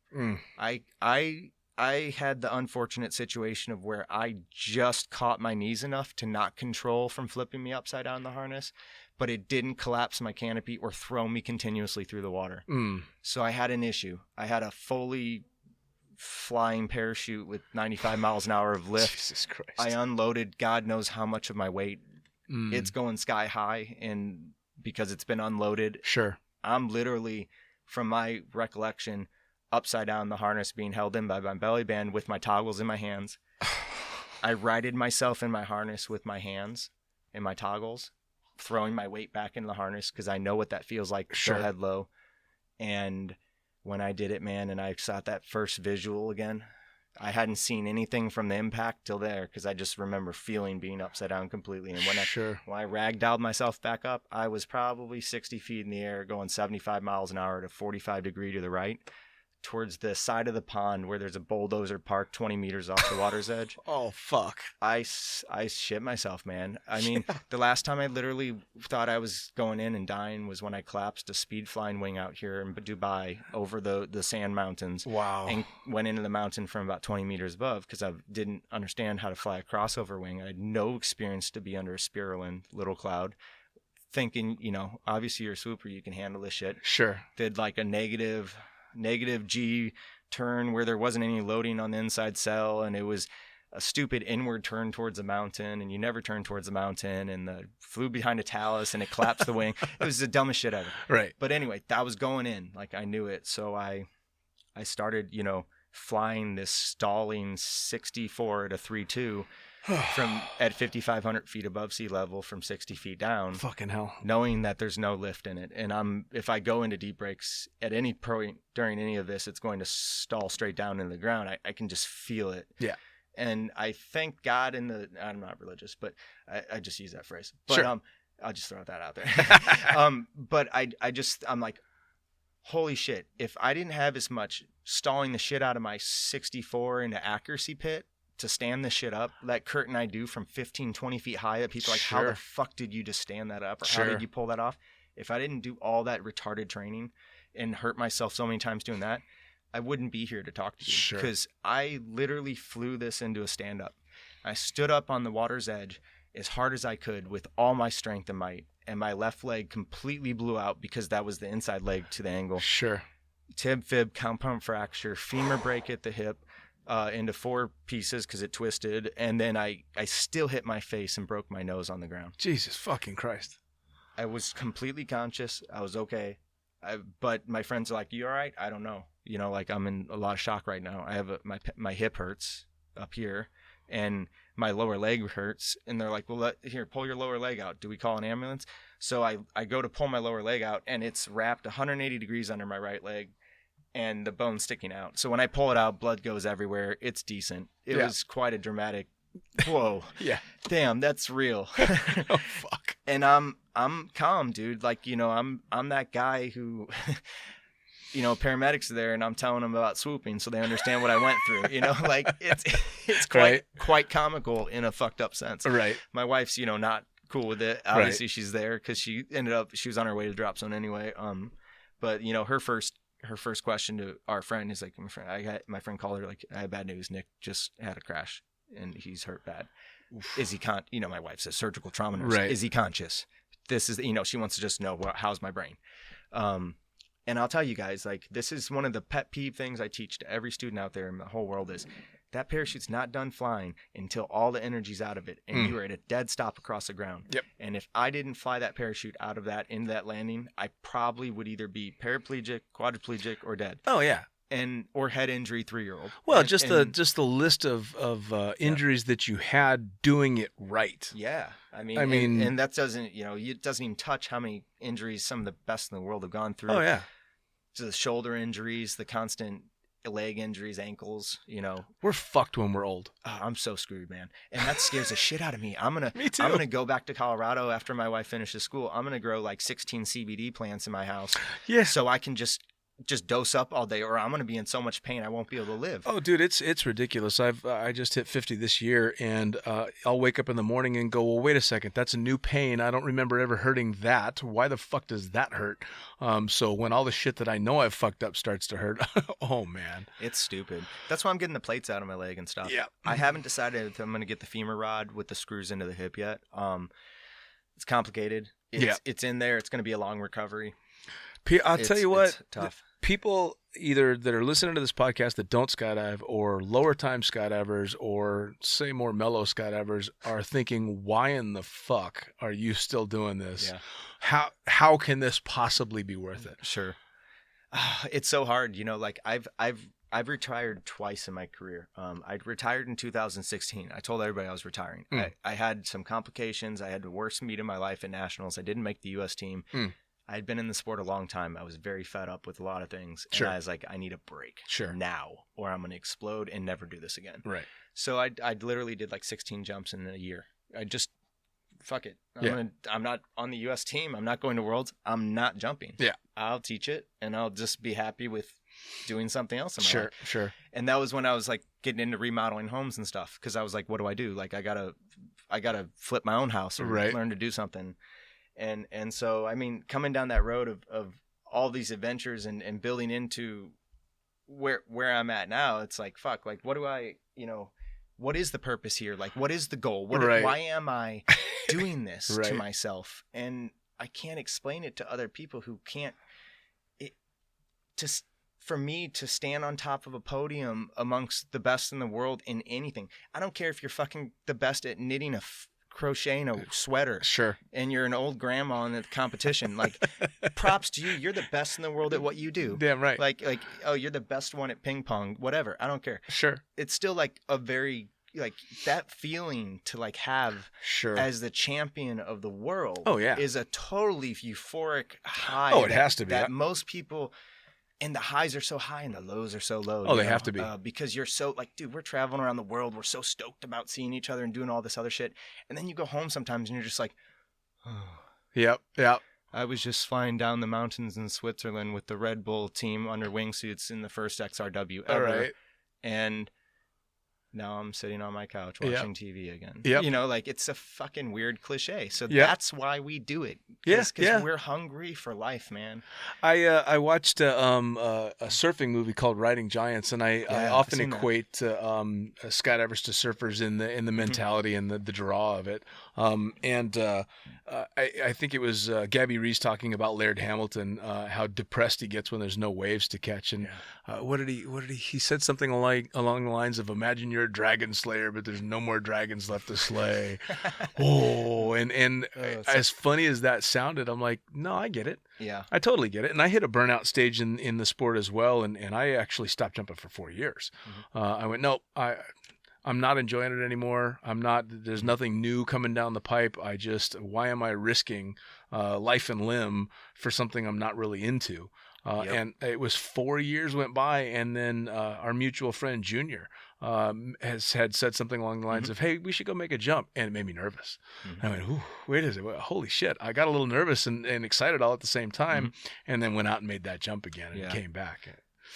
I had the unfortunate situation of where I just caught my knees enough to not control from flipping me upside down the harness, but it didn't collapse my canopy or throw me continuously through the water. So I had an issue. I had a fully flying parachute with 95 miles an hour of lift. Jesus Christ. I unloaded God knows how much of my weight. It's going sky high, and because it's been unloaded, Sure. I'm literally, from my recollection, upside down the harness being held in by my belly band with my toggles in my hands. I righted myself in my harness with my hands and my toggles, throwing my weight back into the harness because I know what that feels like. Sure. Still head low. And when I did it, man, and I saw that first visual again, I hadn't seen anything from the impact till there because I just remember feeling being upside down completely. And when I ragdolled myself back up, I was probably 60 feet in the air going 75 miles an hour at a 45 degree to the right. towards the side of the pond where there's a bulldozer parked 20 meters off the water's edge. Oh, fuck. I shit myself, man. I mean, the last time I literally thought I was going in and dying was when I collapsed a speed flying wing out here in Dubai over the sand mountains. Wow. And went into the mountain from about 20 meters above because I didn't understand how to fly a crossover wing. I had no experience to be under a spiraling little cloud. Thinking, obviously you're a swooper, you can handle this shit. Sure. Did like a negative G turn where there wasn't any loading on the inside cell, and it was a stupid inward turn towards the mountain, and you never turn towards the mountain, and flew behind a talus and it collapsed the wing. It was the dumbest shit ever. Right. But anyway, that was going in. Like I knew it. So I started, flying this stalling 64 at a 3.2 from at 5,500 feet above sea level from 60 feet down. Fucking hell. Knowing that there's no lift in it. And if I go into deep brakes at any point during any of this, it's going to stall straight down into the ground. I can just feel it. Yeah. And I thank God I'm not religious, but I just use that phrase. But sure. I'll just throw that out there. But I'm like, holy shit, if I didn't have as much stalling the shit out of my 64 into accuracy pit to stand this shit up, that curtain I do from 15, 20 feet high that people are like, how the fuck did you just stand that up? Or how did you pull that off? If I didn't do all that retarded training and hurt myself so many times doing that, I wouldn't be here to talk to you. Sure. Because I literally flew this into a stand-up. I stood up on the water's edge as hard as I could with all my strength and might, and my left leg completely blew out because that was the inside leg to the angle. Sure. Tib, fib, compound fracture, femur break at the hip, into 4 pieces because it twisted, and then I still hit my face and broke my nose on the ground. Jesus fucking Christ. I was completely conscious. I was okay. But my friends are like, you all right? I don't know. Like I'm in a lot of shock right now. I have my hip hurts up here, and my lower leg hurts. And they're like, well, here, pull your lower leg out. Do we call an ambulance? So I go to pull my lower leg out, and it's wrapped 180 degrees under my right leg, and the bone's sticking out. So when I pull it out, blood goes everywhere. It's decent. It was quite a dramatic. Whoa. Yeah. Damn, that's real. Oh fuck. And I'm calm, dude. Like, I'm that guy who paramedics are there and I'm telling them about swooping so they understand what I went through. Like it's quite comical in a fucked up sense. Right. My wife's, not cool with it. Obviously she's there because she was on her way to drop zone anyway. But her first question to our friend is like, my friend called her like, I have bad news. Nick just had a crash and he's hurt bad. Oof. Is he my wife says surgical trauma nurse. Right. Is he conscious? This is, she wants to just know how's my brain. And I'll tell you guys, like, this is one of the pet peeve things I teach to every student out there in the whole world is that parachute's not done flying until all the energy's out of it and you are at a dead stop across the ground. Yep. And if I didn't fly that parachute out of that into that landing, I probably would either be paraplegic, quadriplegic, or dead. Oh yeah. Or head injury 3-year-old. Well, just the list of injuries that you had doing it right. Yeah, I mean, and that doesn't it doesn't even touch how many injuries some of the best in the world have gone through. Oh yeah, so the shoulder injuries, the constant leg injuries, ankles. We're fucked when we're old. Oh, I'm so screwed, man, and that scares the shit out of me. Me too. I'm gonna go back to Colorado after my wife finishes school. I'm gonna grow like 16 CBD plants in my house. Yeah, so I can just dose up all day, or I'm going to be in so much pain I won't be able to live. Oh, dude, it's ridiculous. I just hit 50 this year, and I'll wake up in the morning and go, well, wait a second, that's a new pain. I don't remember ever hurting that. Why the fuck does that hurt? So when all the shit that I know I've fucked up starts to hurt, oh man, it's stupid. That's why I'm getting the plates out of my leg and stuff. Yeah, I haven't decided if I'm going to get the femur rod with the screws into the hip yet. It's complicated. It's in there. It's going to be a long recovery. I'll tell you what, it's tough. People either that are listening to this podcast that don't skydive or lower time skydivers or say more mellow skydivers are thinking, why in the fuck are you still doing this? Yeah. How can this possibly be worth it? Sure. It's so hard. Like I've retired twice in my career. I retired in 2016. I told everybody I was retiring. I had some complications. I had the worst meet of my life at nationals. I didn't make the U.S. team. I had been in the sport a long time. I was very fed up with a lot of things. Sure. And I was like, I need a break now or I'm going to explode and never do this again. Right. So I literally did like 16 jumps in a year. I just fuck it. Yeah. I'm not on the U.S. team. I'm not going to Worlds. I'm not jumping. Yeah. I'll teach it, and I'll just be happy with doing something else in my life. Sure. And that was when I was like getting into remodeling homes and stuff, because I was like, what do I do? Like I gotta flip my own house or learn to do something. And so, I mean, coming down that road of all these adventures and building into where I'm at now, it's like, fuck, like, what do I, what is the purpose here? Like, what is the goal? Why am I doing this to myself? And I can't explain it to other people who can't. For me to stand on top of a podium amongst the best in the world in anything, I don't care if you're fucking the best at knitting crocheting a sweater. Sure. And you're an old grandma in the competition. Like, props to you. You're the best in the world at what you do. Damn right. Like, oh, you're the best one at ping pong. Whatever. I don't care. Sure. It's still like a very like that feeling to like have as the champion of the world. Oh yeah. Is a totally euphoric high. Oh, it has to be. That most people. And the highs are so high and the lows are so low. Oh, they have to be. Because you're so like, dude, we're traveling around the world. We're so stoked about seeing each other and doing all this other shit. And then you go home sometimes and you're just like, oh. Yep. I was just flying down the mountains in Switzerland with the Red Bull team under wingsuits in the first XRW ever. All right. And now I'm sitting on my couch watching TV again. Yep. Like it's a fucking weird cliche. So that's why we do it. Because we're hungry for life, man. I watched a surfing movie called Riding Giants, and I often equate skydivers to surfers in the mentality and the draw of it. I think it was Gabby Reese talking about Laird Hamilton, how depressed he gets when there's no waves to catch. And what did he said something along the lines of, imagine you're a dragon slayer, but there's no more dragons left to slay. As funny as that sounded, I'm like, no, I get it. Yeah. I totally get it. And I hit a burnout stage in the sport as well. And I actually stopped jumping for 4 years. I went, nope, I'm not enjoying it anymore. There's nothing new coming down the pipe. Why am I risking life and limb for something I'm not really into? And it was 4 years went by, and then our mutual friend Junior had said something along the lines of, hey, we should go make a jump. And it made me nervous. I went, ooh, wait a second. Holy shit. I got a little nervous and excited all at the same time, and then went out and made that jump again and came back.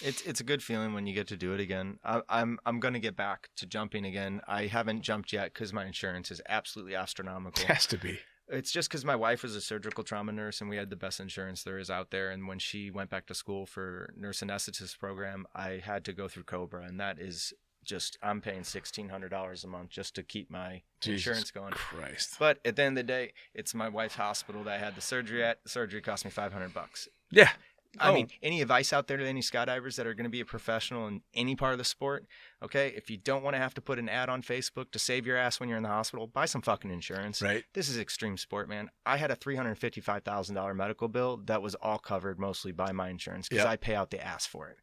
It's a good feeling when you get to do it again. I'm going to get back to jumping again. I haven't jumped yet because my insurance is absolutely astronomical. It has to be. It's just because my wife was a surgical trauma nurse and we had the best insurance there is out there. And when she went back to school for nurse anesthetist program, I had to go through Cobra, and that is just, I'm paying $1,600 a month just to keep my insurance going. Christ. But at the end of the day, it's my wife's hospital that I had the surgery at. The surgery cost me $500. Yeah. I mean, any advice out there to any skydivers that are going to be a professional in any part of the sport? Okay, if you don't want to have to put an ad on Facebook to save your ass when you're in the hospital, buy some fucking insurance. Right. This is extreme sport, man. I had a $355,000 medical bill that was all covered mostly by my insurance because I pay out the ass for it.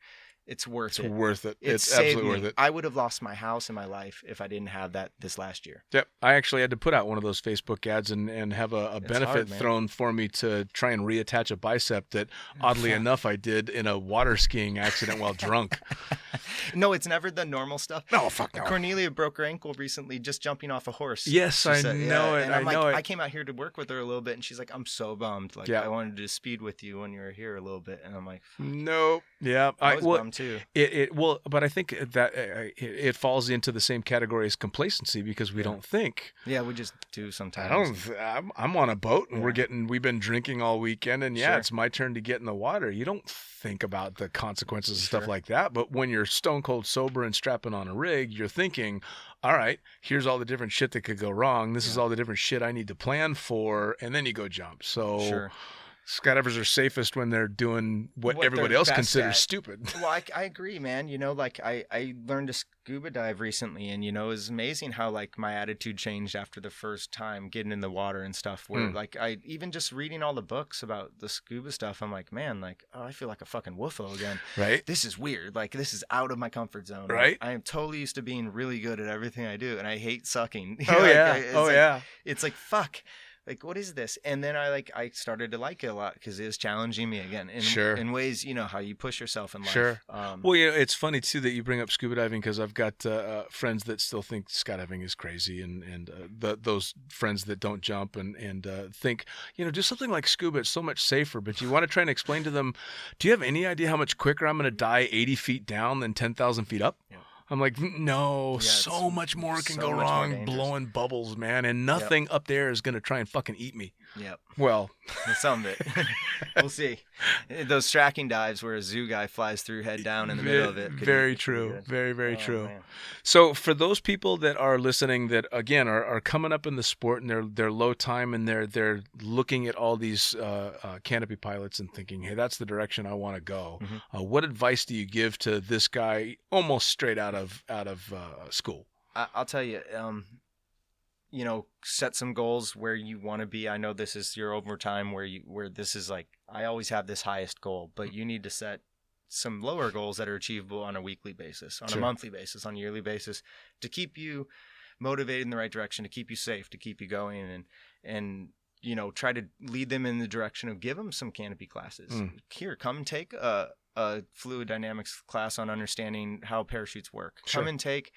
It's worth it. It's worth it. It's saved absolutely me. worth it. I would have lost my house and my life if I didn't have that this last year. Yep. I actually had to put out one of those Facebook ads and have a benefit thrown for me to try and reattach a bicep that, oddly enough, I did in a water skiing accident while drunk. No, it's never the normal stuff. No, fuck no. Cornelia broke her ankle recently just jumping off a horse. Yes, I know it. And I'm I know it. I came out here to work with her a little bit, and she's like, I'm so bummed. Like, I wanted to speed with you when you were here a little bit. And I'm like, nope. Yeah. I was bummed too. But I think that it falls into the same category as complacency because we don't think. Yeah, we just do sometimes. I'm on a boat and we've been drinking all weekend, and it's my turn to get in the water. You don't think about the consequences and stuff like that. But when you're stone cold sober and strapping on a rig, you're thinking, all right, here's all the different shit that could go wrong. This is all the different shit I need to plan for, and then you go jump. So. Skydivers are safest when they're doing what everybody else considers stupid. Well, I agree, man. Like I learned to scuba dive recently, and it was amazing how like my attitude changed after the first time getting in the water and stuff. Where like I even just reading all the books about the scuba stuff, I'm like, man, like I feel like a fucking woofo again. Right. This is weird. Like this is out of my comfort zone. Right. I am totally used to being really good at everything I do, and I hate sucking. Oh yeah. It's like fuck. like, what is this? And then I started to like it a lot because it was challenging me again in ways, how you push yourself in life. Sure. Well, it's funny too that you bring up scuba diving, because I've got friends that still think skydiving is crazy, and those friends that don't jump and think, do something like scuba. It's so much safer. But you want to try and explain to them, do you have any idea how much quicker I'm going to die 80 feet down than 10,000 feet up? Yeah. I'm like, no, so much more can go wrong blowing bubbles, man. And nothing up there is going to try and fucking eat me. Yep. Well, some of it. We'll see. Those tracking dives where a zoo guy flies through head down in the middle of it. Very true. Very, very true. Man. So for those people that are listening that, again, are coming up in the sport and they're low time and they're looking at all these canopy pilots and thinking, hey, that's the direction I want to go. Mm-hmm. What advice do you give to this guy almost straight out of school? I'll tell you, set some goals where you want to be. I know this is your overtime where this is like, I always have this highest goal, but you need to set some lower goals that are achievable on a weekly basis, on a monthly basis, on a yearly basis, to keep you motivated in the right direction, to keep you safe, to keep you going, and try to lead them in the direction of give them some canopy classes. Here, come and take a fluid dynamics class on understanding how parachutes work. Come and take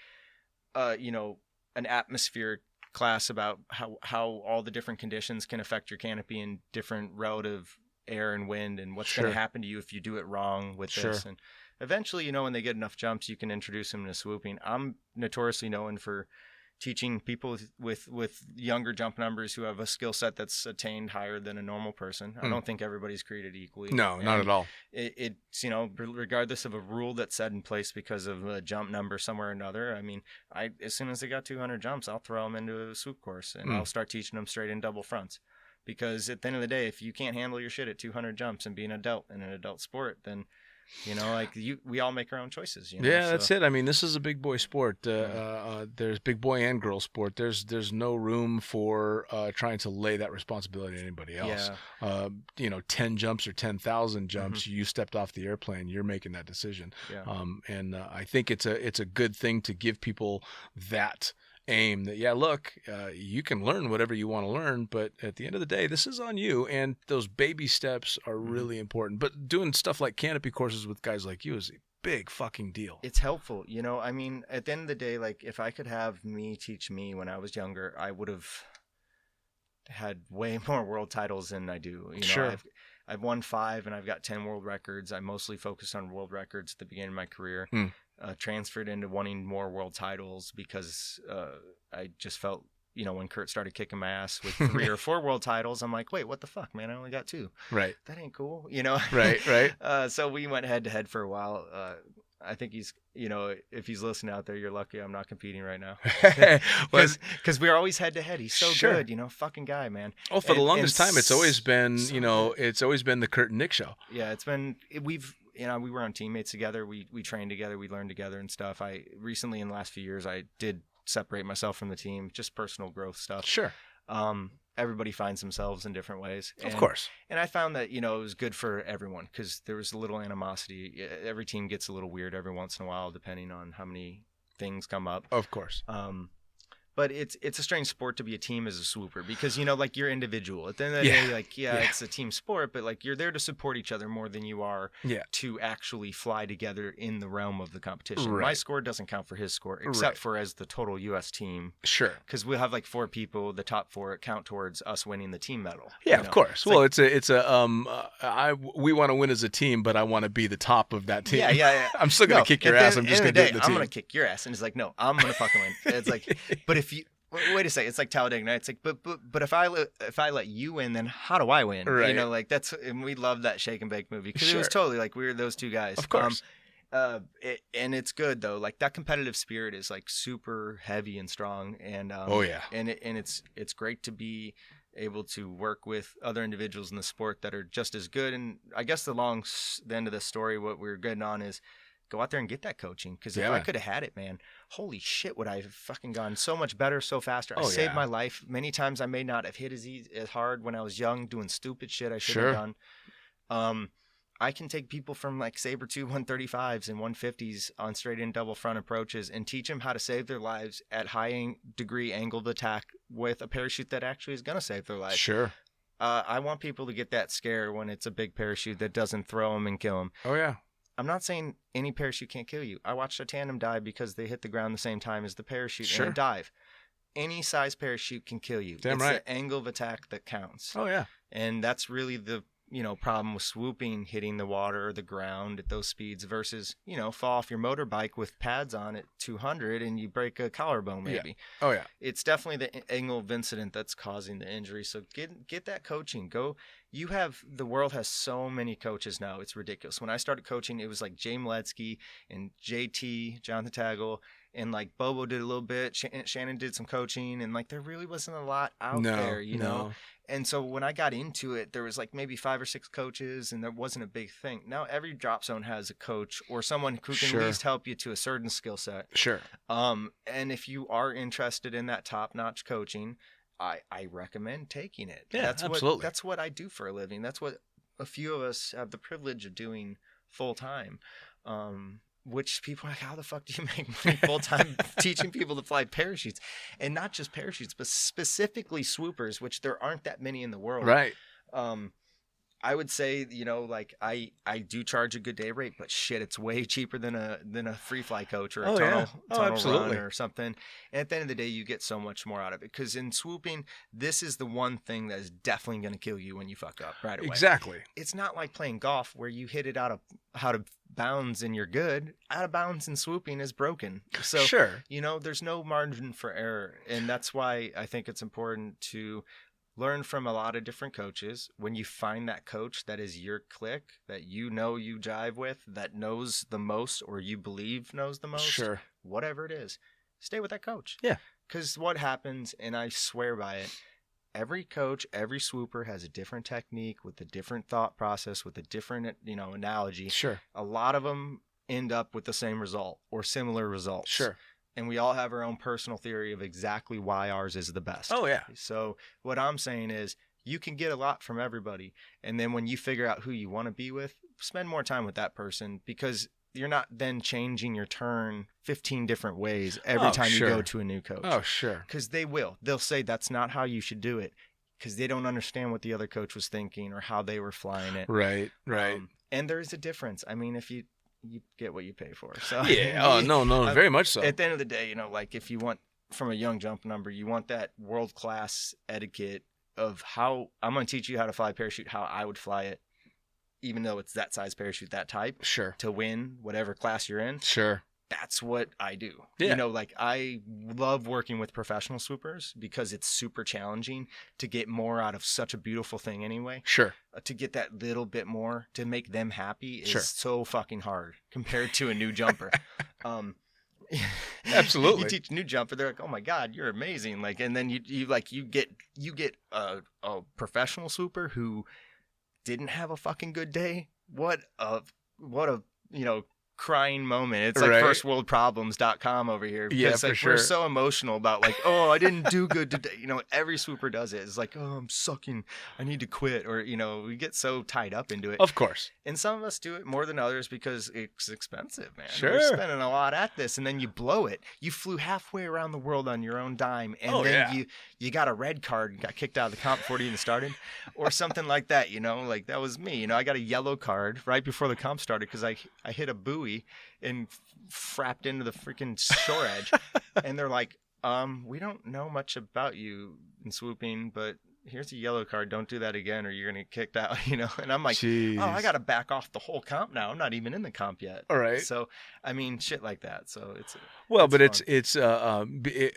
an atmospheric class about how all the different conditions can affect your canopy and different relative air and wind, and what's going to happen to you if you do it wrong with this. And eventually, when they get enough jumps, you can introduce them to swooping. I'm notoriously known for teaching people with younger jump numbers who have a skill set that's attained higher than a normal person. I don't think everybody's created equally. No, not at all. It's regardless of a rule that's set in place because of a jump number somewhere or another. I mean, as soon as they got 200 jumps, I'll throw them into a swoop course and I'll start teaching them straight in double fronts. Because at the end of the day, if you can't handle your shit at 200 jumps and be an adult in an adult sport, then we all make our own choices. That's it. I mean, this is a big boy sport. There's big boy and girl sport. There's no room for trying to lay that responsibility on anybody else. 10 jumps or 10,000 jumps, you stepped off the airplane, you're making that decision. And I think it's a good thing to give people that aim that, look, you can learn whatever you want to learn, but at the end of the day, this is on you, and those baby steps are really important. But doing stuff like canopy courses with guys like you is a big fucking deal. It's helpful. I mean, at the end of the day, like, if I could have me teach me when I was younger, I would have had way more world titles than I do. I've won 5 and I've got 10 world records. I mostly focused on world records at the beginning of my career. Transferred into wanting more world titles because I just felt, when Kurt started kicking my ass with 3 or 4 world titles, I'm like, wait, what the fuck, man? I only got 2. Right. That ain't cool, Right. So we went head to head for a while. I think he's, if he's listening out there, you're lucky I'm not competing right now. Because we're always head to head. He's so good, fucking guy, man. Oh, for the longest time, it's always been, it's always been the Kurt and Nick show. Yeah, we were on teammates together. We trained together. We learned together and stuff. I recently, in the last few years, I did separate myself from the team, just personal growth stuff. Sure. Everybody finds themselves in different ways. Of course. And I found that, it was good for everyone because there was a little animosity. Every team gets a little weird every once in a while, depending on how many things come up. Of course. But it's a strange sport to be a team as a swooper because, like, you're individual. At the end of the day, like, it's a team sport, but, like, you're there to support each other more than you are to actually fly together in the realm of the competition. Right. My score doesn't count for his score, except for as the total U.S. team. Sure. Because we'll have, like, 4 people, the top 4 count towards us winning the team medal. Yeah, of course. Well, we want to win as a team, but I want to be the top of that team. Yeah. I'm still going to kick your ass. I'm just going to do it in the team. I'm going to kick your ass. And it's like, no, I'm going to fucking win. It's like, but if you... Wait a second. It's like Talladega Nights. It's like, but if I let you win, then how do I win? Right. Like that's, and we love that Shake and Bake movie because it was totally like we were those 2 guys. Of course. And it's good though. Like that competitive spirit is like super heavy and strong. And and it's great to be able to work with other individuals in the sport that are just as good. And I guess the end of the story, what we're getting on is, go out there and get that coaching. Because if I could have had it, man, holy shit, would I have fucking gone so much better, so faster. I saved my life. Many times I may not have hit as hard when I was young, doing stupid shit I should have done. I can take people from like saber tooth 135s and 150s on straight in double front approaches and teach them how to save their lives at high degree angled attack with a parachute that actually is going to save their life. Sure. I want people to get that scare when it's a big parachute that doesn't throw them and kill them. Oh, yeah. I'm not saying any parachute can't kill you. I watched a tandem dive because they hit the ground the same time as the parachute Sure. in a dive. Any size parachute can kill you. Damn it's right. the angle of attack that counts. Oh, yeah. And that's really the problem with swooping, hitting the water or the ground at those speeds versus, fall off your motorbike with pads on at 200 and you break a collarbone maybe. Yeah. Oh, yeah. It's definitely the angle of incident that's causing the injury. So get that coaching. The world has so many coaches now. It's ridiculous. When I started coaching, it was like Jay Mletsky and JT, Jonathan Tagle, and like Bobo did a little bit. Shannon did some coaching, and like there really wasn't a lot out there, know. And so when I got into it, there was like maybe 5 or 6 coaches, and there wasn't a big thing. Now every drop zone has a coach or someone who can at least help you to a certain skill set. Sure. And if you are interested in that top-notch coaching, I recommend taking it. Yeah, absolutely. That's what I do for a living. That's what a few of us have the privilege of doing full time. Which people are like, how the fuck do you make money full time teaching people to fly parachutes? And not just parachutes, but specifically swoopers, which there aren't that many in the world. Right. I would say, I do charge a good day rate, but shit, it's way cheaper than a free fly coach or a tunnel run or something. And at the end of the day, you get so much more out of it. Because in swooping, this is the one thing that is definitely going to kill you when you fuck up right away. Exactly. It's not like playing golf where you hit it out of bounds and you're good. Out of bounds and swooping is broken. So, sure. There's no margin for error. And that's why I think it's important to learn from a lot of different coaches. When you find that coach that is your clique, that you jive with, that knows the most or you believe knows the most, sure, whatever it is, stay with that coach. Yeah. Because what happens, and I swear by it, every coach, every swooper has a different technique with a different thought process, with a different, analogy. Sure. A lot of them end up with the same result or similar results. Sure. And we all have our own personal theory of exactly why ours is the best. Oh, yeah. So what I'm saying is you can get a lot from everybody. And then when you figure out who you want to be with, spend more time with that person, because you're not then changing your turn 15 different ways every time you go to a new coach. Oh, sure. Because they'll say that's not how you should do it, because they don't understand what the other coach was thinking or how they were flying it. Right. And there is a difference. I mean, if you get what you pay for. So yeah. Oh, no, very much so. At the end of the day, like if you want from a young jump number, you want that world-class etiquette of how I'm going to teach you how to fly a parachute, how I would fly it, even though it's that size parachute, that type. Sure. To win whatever class you're in. Sure. That's what I do. Yeah. I love working with professional swoopers because it's super challenging to get more out of such a beautiful thing anyway. Sure. To get that little bit more to make them happy is so fucking hard compared to a new jumper. Absolutely. You teach a new jumper, they're like, "Oh my God, you're amazing!" Like, and then you get a professional swooper who didn't have a fucking good day. What a crying moment. It's like firstworldproblems.com over here. Because for sure. We're so emotional about like, oh, I didn't do good today. Every swooper does it. It's like, oh, I'm sucking. I need to quit. Or, we get so tied up into it. Of course. And some of us do it more than others because it's expensive, man. Sure. You're spending a lot at this, and then you blow it. You flew halfway around the world on your own dime, and you got a red card and got kicked out of the comp before you even started, or something like that. Like that was me. I got a yellow card right before the comp started because I hit a buoy and frapped into the freaking shore edge. And they're like, we don't know much about you in swooping, but here's a yellow card. Don't do that again or you're going to get kicked out, And I'm like, jeez. Oh, I got to back off the whole comp now. I'm not even in the comp yet. All right. So, I mean, shit like that. So it's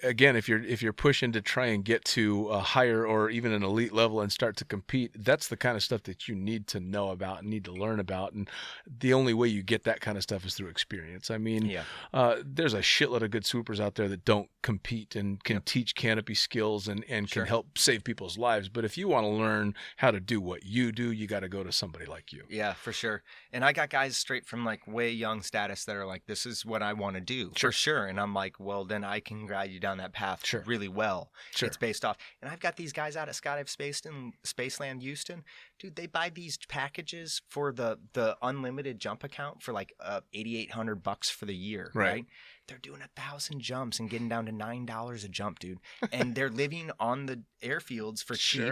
again, if you're pushing to try and get to a higher or even an elite level and start to compete, that's the kind of stuff that you need to know about and need to learn about. And the only way you get that kind of stuff is through experience. I mean, there's a shitload of good swoopers out there that don't compete and can teach canopy skills and can help save people's lives. But if you want to learn how to do what you do, you got to go to somebody like you. Yeah, for sure. And I got guys straight from like way young status that are like, this is what I want to do for sure. And I'm like, well, then I can guide you down that path really well. It's based off. And I've got these guys out at Skydive Spaceland Houston Dude, they buy these packages for the unlimited jump account for like $8,800 for the year, right? They're doing 1,000 jumps and getting down to $9 a jump, dude. And they're living on the airfields for cheap.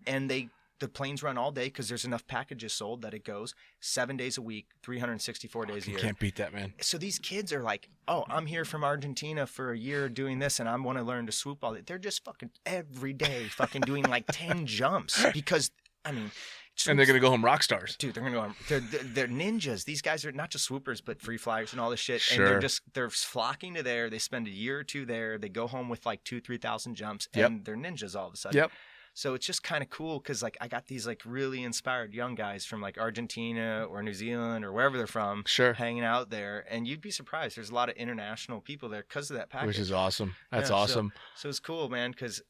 And the planes run all day because there's enough packages sold that it goes 7 days a week, 364 days a year. You can't beat that, man. So these kids are like, oh, I'm here from Argentina for a year doing this, and I want to learn to swoop all day. They're just fucking every day fucking doing like 10 jumps because, I mean. And they're going to go home rock stars. Dude, they're going to go home. They're ninjas. These guys are not just swoopers, but free flyers and all this shit. Sure. And they're flocking to there. They spend a year or two there. They go home with like 2,000-3,000 jumps, and they're ninjas all of a sudden. Yep. So it's just kind of cool because like I got these like really inspired young guys from like Argentina or New Zealand or wherever they're from, hanging out there, and you'd be surprised. There's a lot of international people there because of that package, which is awesome. That's awesome. So it's cool, man. Because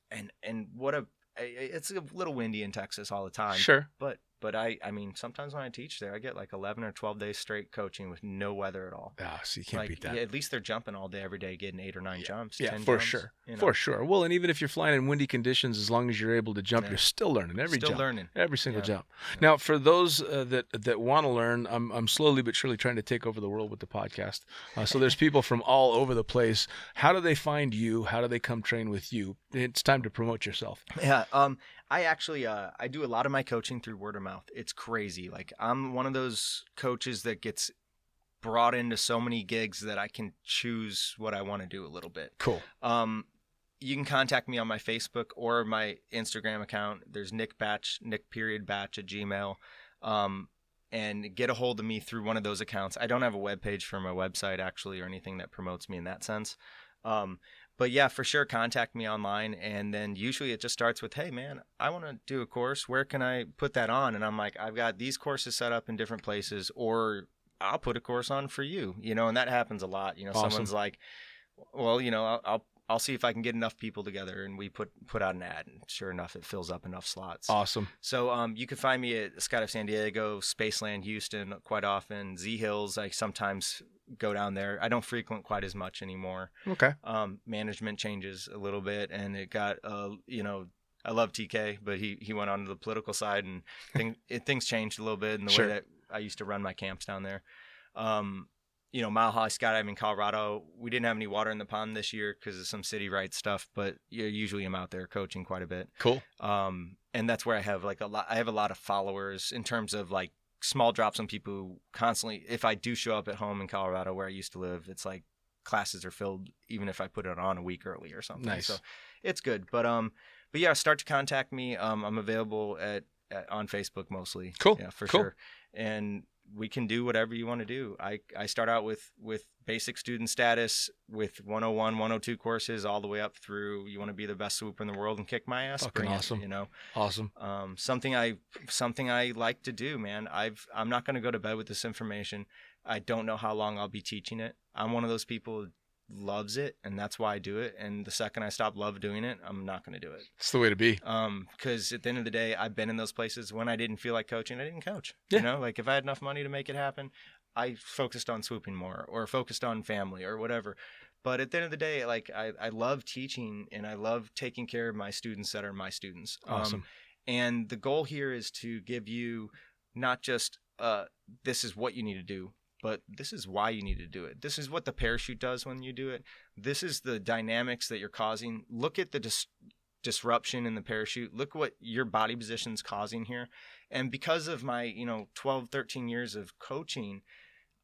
and what it's a little windy in Texas all the time. Sure, But I mean, sometimes when I teach there, I get like 11 or 12 days straight coaching with no weather at all. Ah, so you can't beat that. Yeah, at least they're jumping all day, every day, getting 8 or 9 jumps. Yeah, 10 for jumps, sure. you know. For sure. Well, and even if you're flying in windy conditions, as long as you're able to jump, you're still learning every jump. Every single jump. Now, for those that want to learn, I'm slowly but surely trying to take over the world with the podcast. So there's people from all over the place. How do they find you? How do they come train with you? It's time to promote yourself. Yeah. I actually I do a lot of my coaching through word of mouth. It's crazy. Like I'm one of those coaches that gets brought into so many gigs that I can choose what I want to do a little bit. Cool. You can contact me on my Facebook or my Instagram account. There's Nick Batch, Nick.Batch at Gmail. And get a hold of me through one of those accounts. I don't have a webpage for my website actually or anything that promotes me in that sense. But yeah, for sure, contact me online. And then usually it just starts with, hey, man, I want to do a course. Where can I put that on? And I'm like, I've got these courses set up in different places, or I'll put a course on for you, and that happens a lot. Awesome. Someone's like, well, I'll see if I can get enough people together, and we put out an ad, and sure enough, it fills up enough slots. Awesome. So you can find me at Skydive San Diego, Spaceland Houston quite often, Z Hills. I sometimes go down there. I don't frequent quite as much anymore. Okay. Management changes a little bit, and it got I love TK, but he went on to the political side, and things changed a little bit in the way that I used to run my camps down there. Mile High Skydiving in Colorado, we didn't have any water in the pond this year because of some city rights stuff, but usually I'm out there coaching quite a bit. Cool. And that's where I have I have a lot of followers in terms of like small drops on people who constantly, if I do show up at home in Colorado where I used to live, it's like classes are filled even if I put it on a week early or something. Nice. So it's good. But yeah, start to contact me. I'm available on Facebook mostly. Cool. Yeah, for sure. And we can do whatever you want to do. I start out with basic student status with 101, 102 courses all the way up through you want to be the best swooper in the world and kick my ass. Fucking awesome. Awesome. Something I like to do, man. I'm not going to go to bed with this information. I don't know how long I'll be teaching it. I'm one of those people loves it, and that's why I do it. And the second I stop doing it, I'm not going to do it. It's the way to be. Because at the end of the day, I've been in those places when I didn't feel like coaching, I didn't coach. Yeah. Like if I had enough money to make it happen, I focused on swooping more or focused on family or whatever. But at the end of the day, like I love teaching and I love taking care of my students that are my students. Awesome. And the goal here is to give you not just this is what you need to do, but this is why you need to do it. This is what the parachute does when you do it. This is the dynamics that you're causing. Look at the disruption in the parachute. Look what your body position's causing here. And because of my, 12, 13 years of coaching,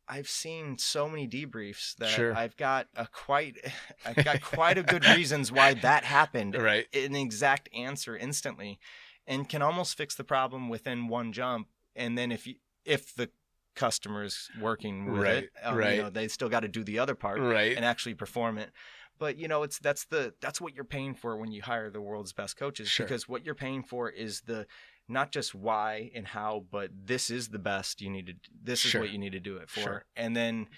I've seen so many debriefs that I've got quite a good reasons why that happened. Right. An exact answer instantly, and can almost fix the problem within one jump. And then if the customer's working with it, they still got to do the other part and actually perform it. But that's what you're paying for when you hire the world's best coaches, because what you're paying for is the not just why and how, but this is the best you need to. This is what you need to do it for, and then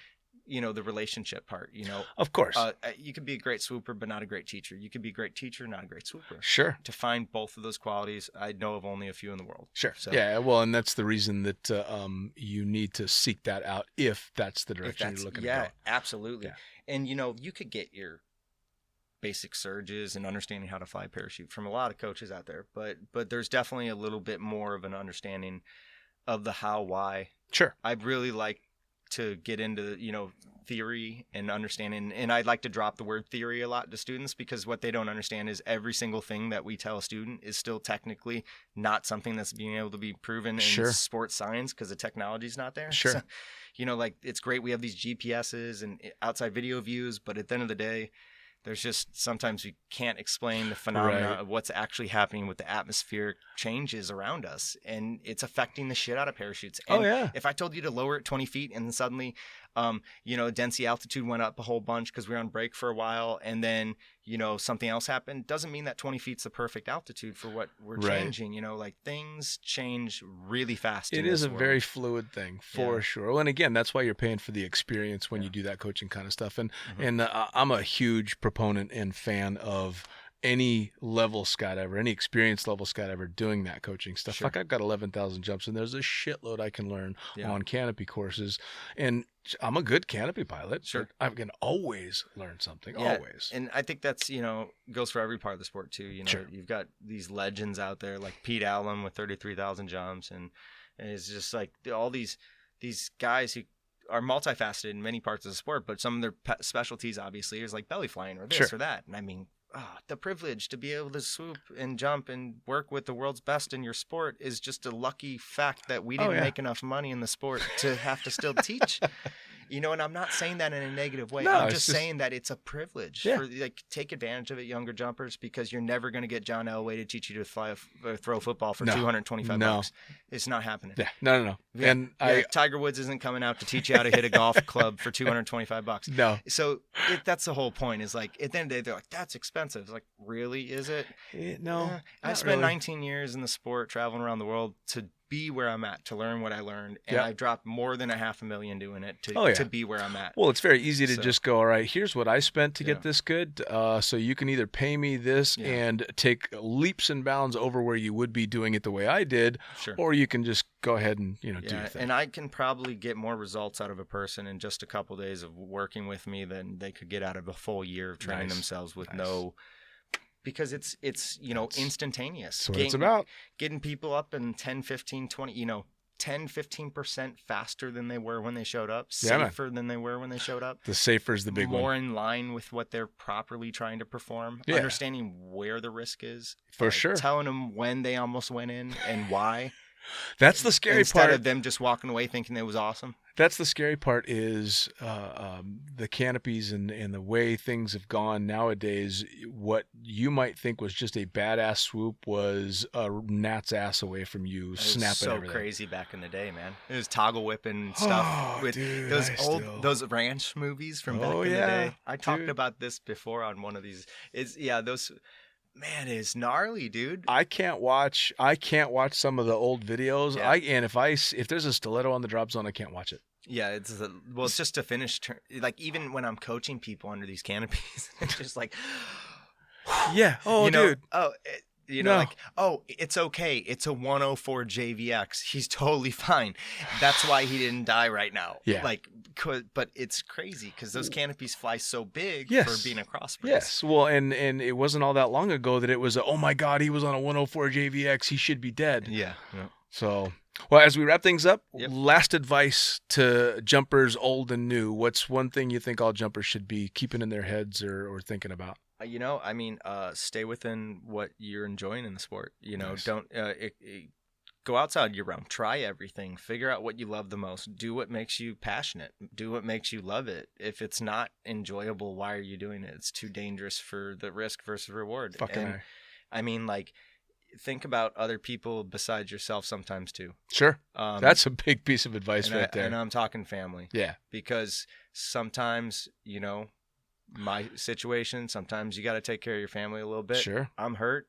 the relationship part. Of course, you could be a great swooper, but not a great teacher. You could be a great teacher, not a great swooper. Sure. To find both of those qualities, I know of only a few in the world. Sure. So, yeah. Well, and that's the reason that you need to seek that out if that's the direction you're looking to go. Yeah, absolutely. Yeah. And you could get basic surges and understanding how to fly a parachute from a lot of coaches out there. But there's definitely a little bit more of an understanding of the how, why. Sure. I'd really like to get into, theory and understanding. And I'd like to drop the word theory a lot to students, because what they don't understand is every single thing that we tell a student is still technically not something that's being able to be proven in Sure. sports science, because the technology's not there. Sure. So, like, it's great we have these GPSs and outside video views, but at the end of the day, there's just sometimes we can't explain the phenomena Right. of what's actually happening with the atmospheric changes around us. And it's affecting the shit out of parachutes. And Oh, yeah. if I told you to lower it 20 feet and then suddenly, density altitude went up a whole bunch because we were on break for a while, and then, something else happened, doesn't mean that 20 feet's the perfect altitude for what we're Right. changing. Like, things change really fast. It in is this a world. very fluid thing for Yeah. sure. Well, and again, that's why you're paying for the experience when you do that coaching kind of stuff. And I'm a huge proponent and fan of any level skydiver, any experienced level skydiver doing that coaching stuff. Sure. Fuck, I've got 11,000 jumps, and there's a shitload I can learn on canopy courses. And I'm a good canopy pilot. Sure. But I can always learn something. Yeah, Always. and I think that's, goes for every part of the sport too. Sure. You've got these legends out there like Pete Allen with 33,000 jumps, and it's just like all these guys who are multifaceted in many parts of the sport, but some of their specialties obviously is like belly flying or this Sure. or that. And I mean, the privilege to be able to swoop and jump and work with the world's best in your sport is just a lucky fact that we didn't make enough money in the sport to have to still teach. And I'm not saying that in a negative way. No, I'm it's just saying that it's a privilege. Yeah. For, take advantage of it, younger jumpers, because you're never going to get John Elway to teach you to fly or throw a football for $225. It's not happening. Yeah. No. Yeah. And Tiger Woods isn't coming out to teach you how to hit a golf club for $225. No. So that's the whole point, is like, at the end of the day, they're like, that's expensive. It's like, really? Is it? No. I spent 19 years in the sport, traveling around the world to be where I'm at, to learn what I learned. And I've dropped more than $500,000 doing it to be where I'm at. Well, it's very easy to just go, all right, here's what I spent to get Yeah. this good. So you can either pay me this and take leaps and bounds over where you would be doing it the way I did, Sure. or you can just go ahead and, do your thing. And I can probably get more results out of a person in just a couple of days of working with me than they could get out of a full year of training themselves with no. Because it's instantaneous. That's what it's about. Getting people up in 10, 15, 20, 10, 15% faster than they were when they showed up, safer than they were when they showed up. The safer is the big one. More in line with what they're properly trying to perform. Yeah. Understanding where the risk is. For sure. Telling them when they almost went in and why. That's the scary Instead part. of them just walking away thinking it was awesome. That's the scary part is the canopies and the way things have gone nowadays. What you might think was just a badass swoop was a gnat's ass away from you snapping so everything. crazy back in the day, man. It was toggle whipping stuff with dude, those ranch movies from back in the day. I talked about this before on one of these. Man, it's gnarly, dude. I can't watch some of the old videos. Yeah. If there's a stiletto on the drop zone, I can't watch it. Yeah, it's just to finish. Like, even when I'm coaching people under these canopies, it's just like, yeah. Oh, dude. It's okay. It's a 104 JVX. He's totally fine. That's why he didn't die right now. Yeah. But it's crazy because those canopies fly so big Yes. for being a cross brace. Yes. Well, and it wasn't all that long ago that it was, oh my God, he was on a 104 JVX. He should be dead. Yeah. So, well, as we wrap things up, Yep. last advice to jumpers old and new. What's one thing you think all jumpers should be keeping in their heads or thinking about? Stay within what you're enjoying in the sport. Nice. Don't go outside year round. Try everything. Figure out what you love the most. Do what makes you passionate. Do what makes you love it. If it's not enjoyable, why are you doing it? It's too dangerous for the risk versus reward. Think about other people besides yourself sometimes too. Sure. That's a big piece of advice right there. And I'm talking family. Yeah. Because sometimes, my situation, sometimes you got to take care of your family a little bit. Sure. I'm hurt.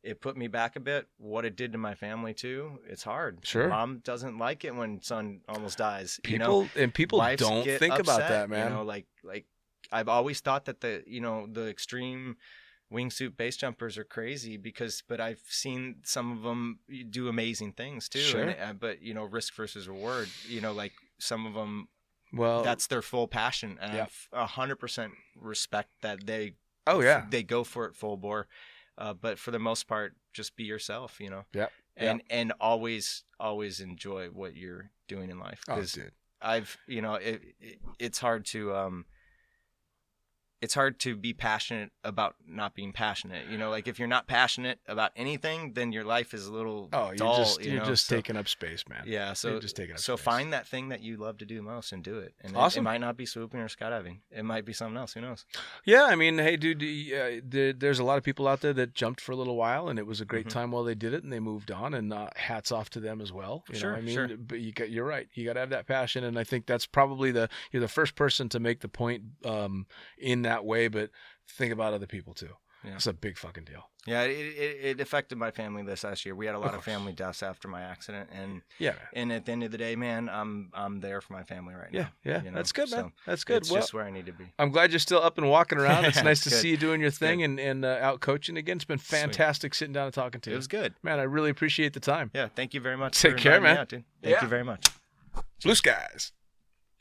It put me back a bit. What it did to my family too, it's hard. Sure. Mom doesn't like it when son almost dies. People Wives don't get think about upset, that, man. Like I've always thought that the extreme wingsuit base jumpers are crazy but I've seen some of them do amazing things too. Sure. But risk versus reward. Like some of them. Well, That's their full passion, and I 100% respect that they Oh yeah. They go for it full bore. But for the most part, just be yourself, you know. Yep. And always enjoy what you're doing in life. Oh, dude. I've, you know, it's hard to be passionate about not being passionate. You know, like if you're not passionate about anything, then your life is a little dull. You're just taking up space, man. Yeah, so you're just taking up so space. find that thing that you love to do most and do it. And awesome. It might not be swooping or skydiving. It might be something else. Who knows? Yeah, I mean, hey, dude, there's a lot of people out there that jumped for a little while, and it was a great time while they did it, and they moved on, and hats off to them as well. You know what I mean? Sure. But you're right. You got to have that passion, and I think that's probably you're the first person to make the point in that way, but think about other people too. Yeah. It's a big fucking deal. Yeah, it affected my family this last year. We had a lot of family deaths after my accident, and and at the end of the day, man, I'm there for my family right now. Yeah, you know? That's good, man. So that's good. It's just where I need to be. I'm glad you're still up and walking around. It's nice to good. see you doing your thing and out coaching again. It's been fantastic sitting down and talking to you. It was good, man. I really appreciate the time. Yeah, thank you very much. Take care, man. Thank you very much. Blue skies.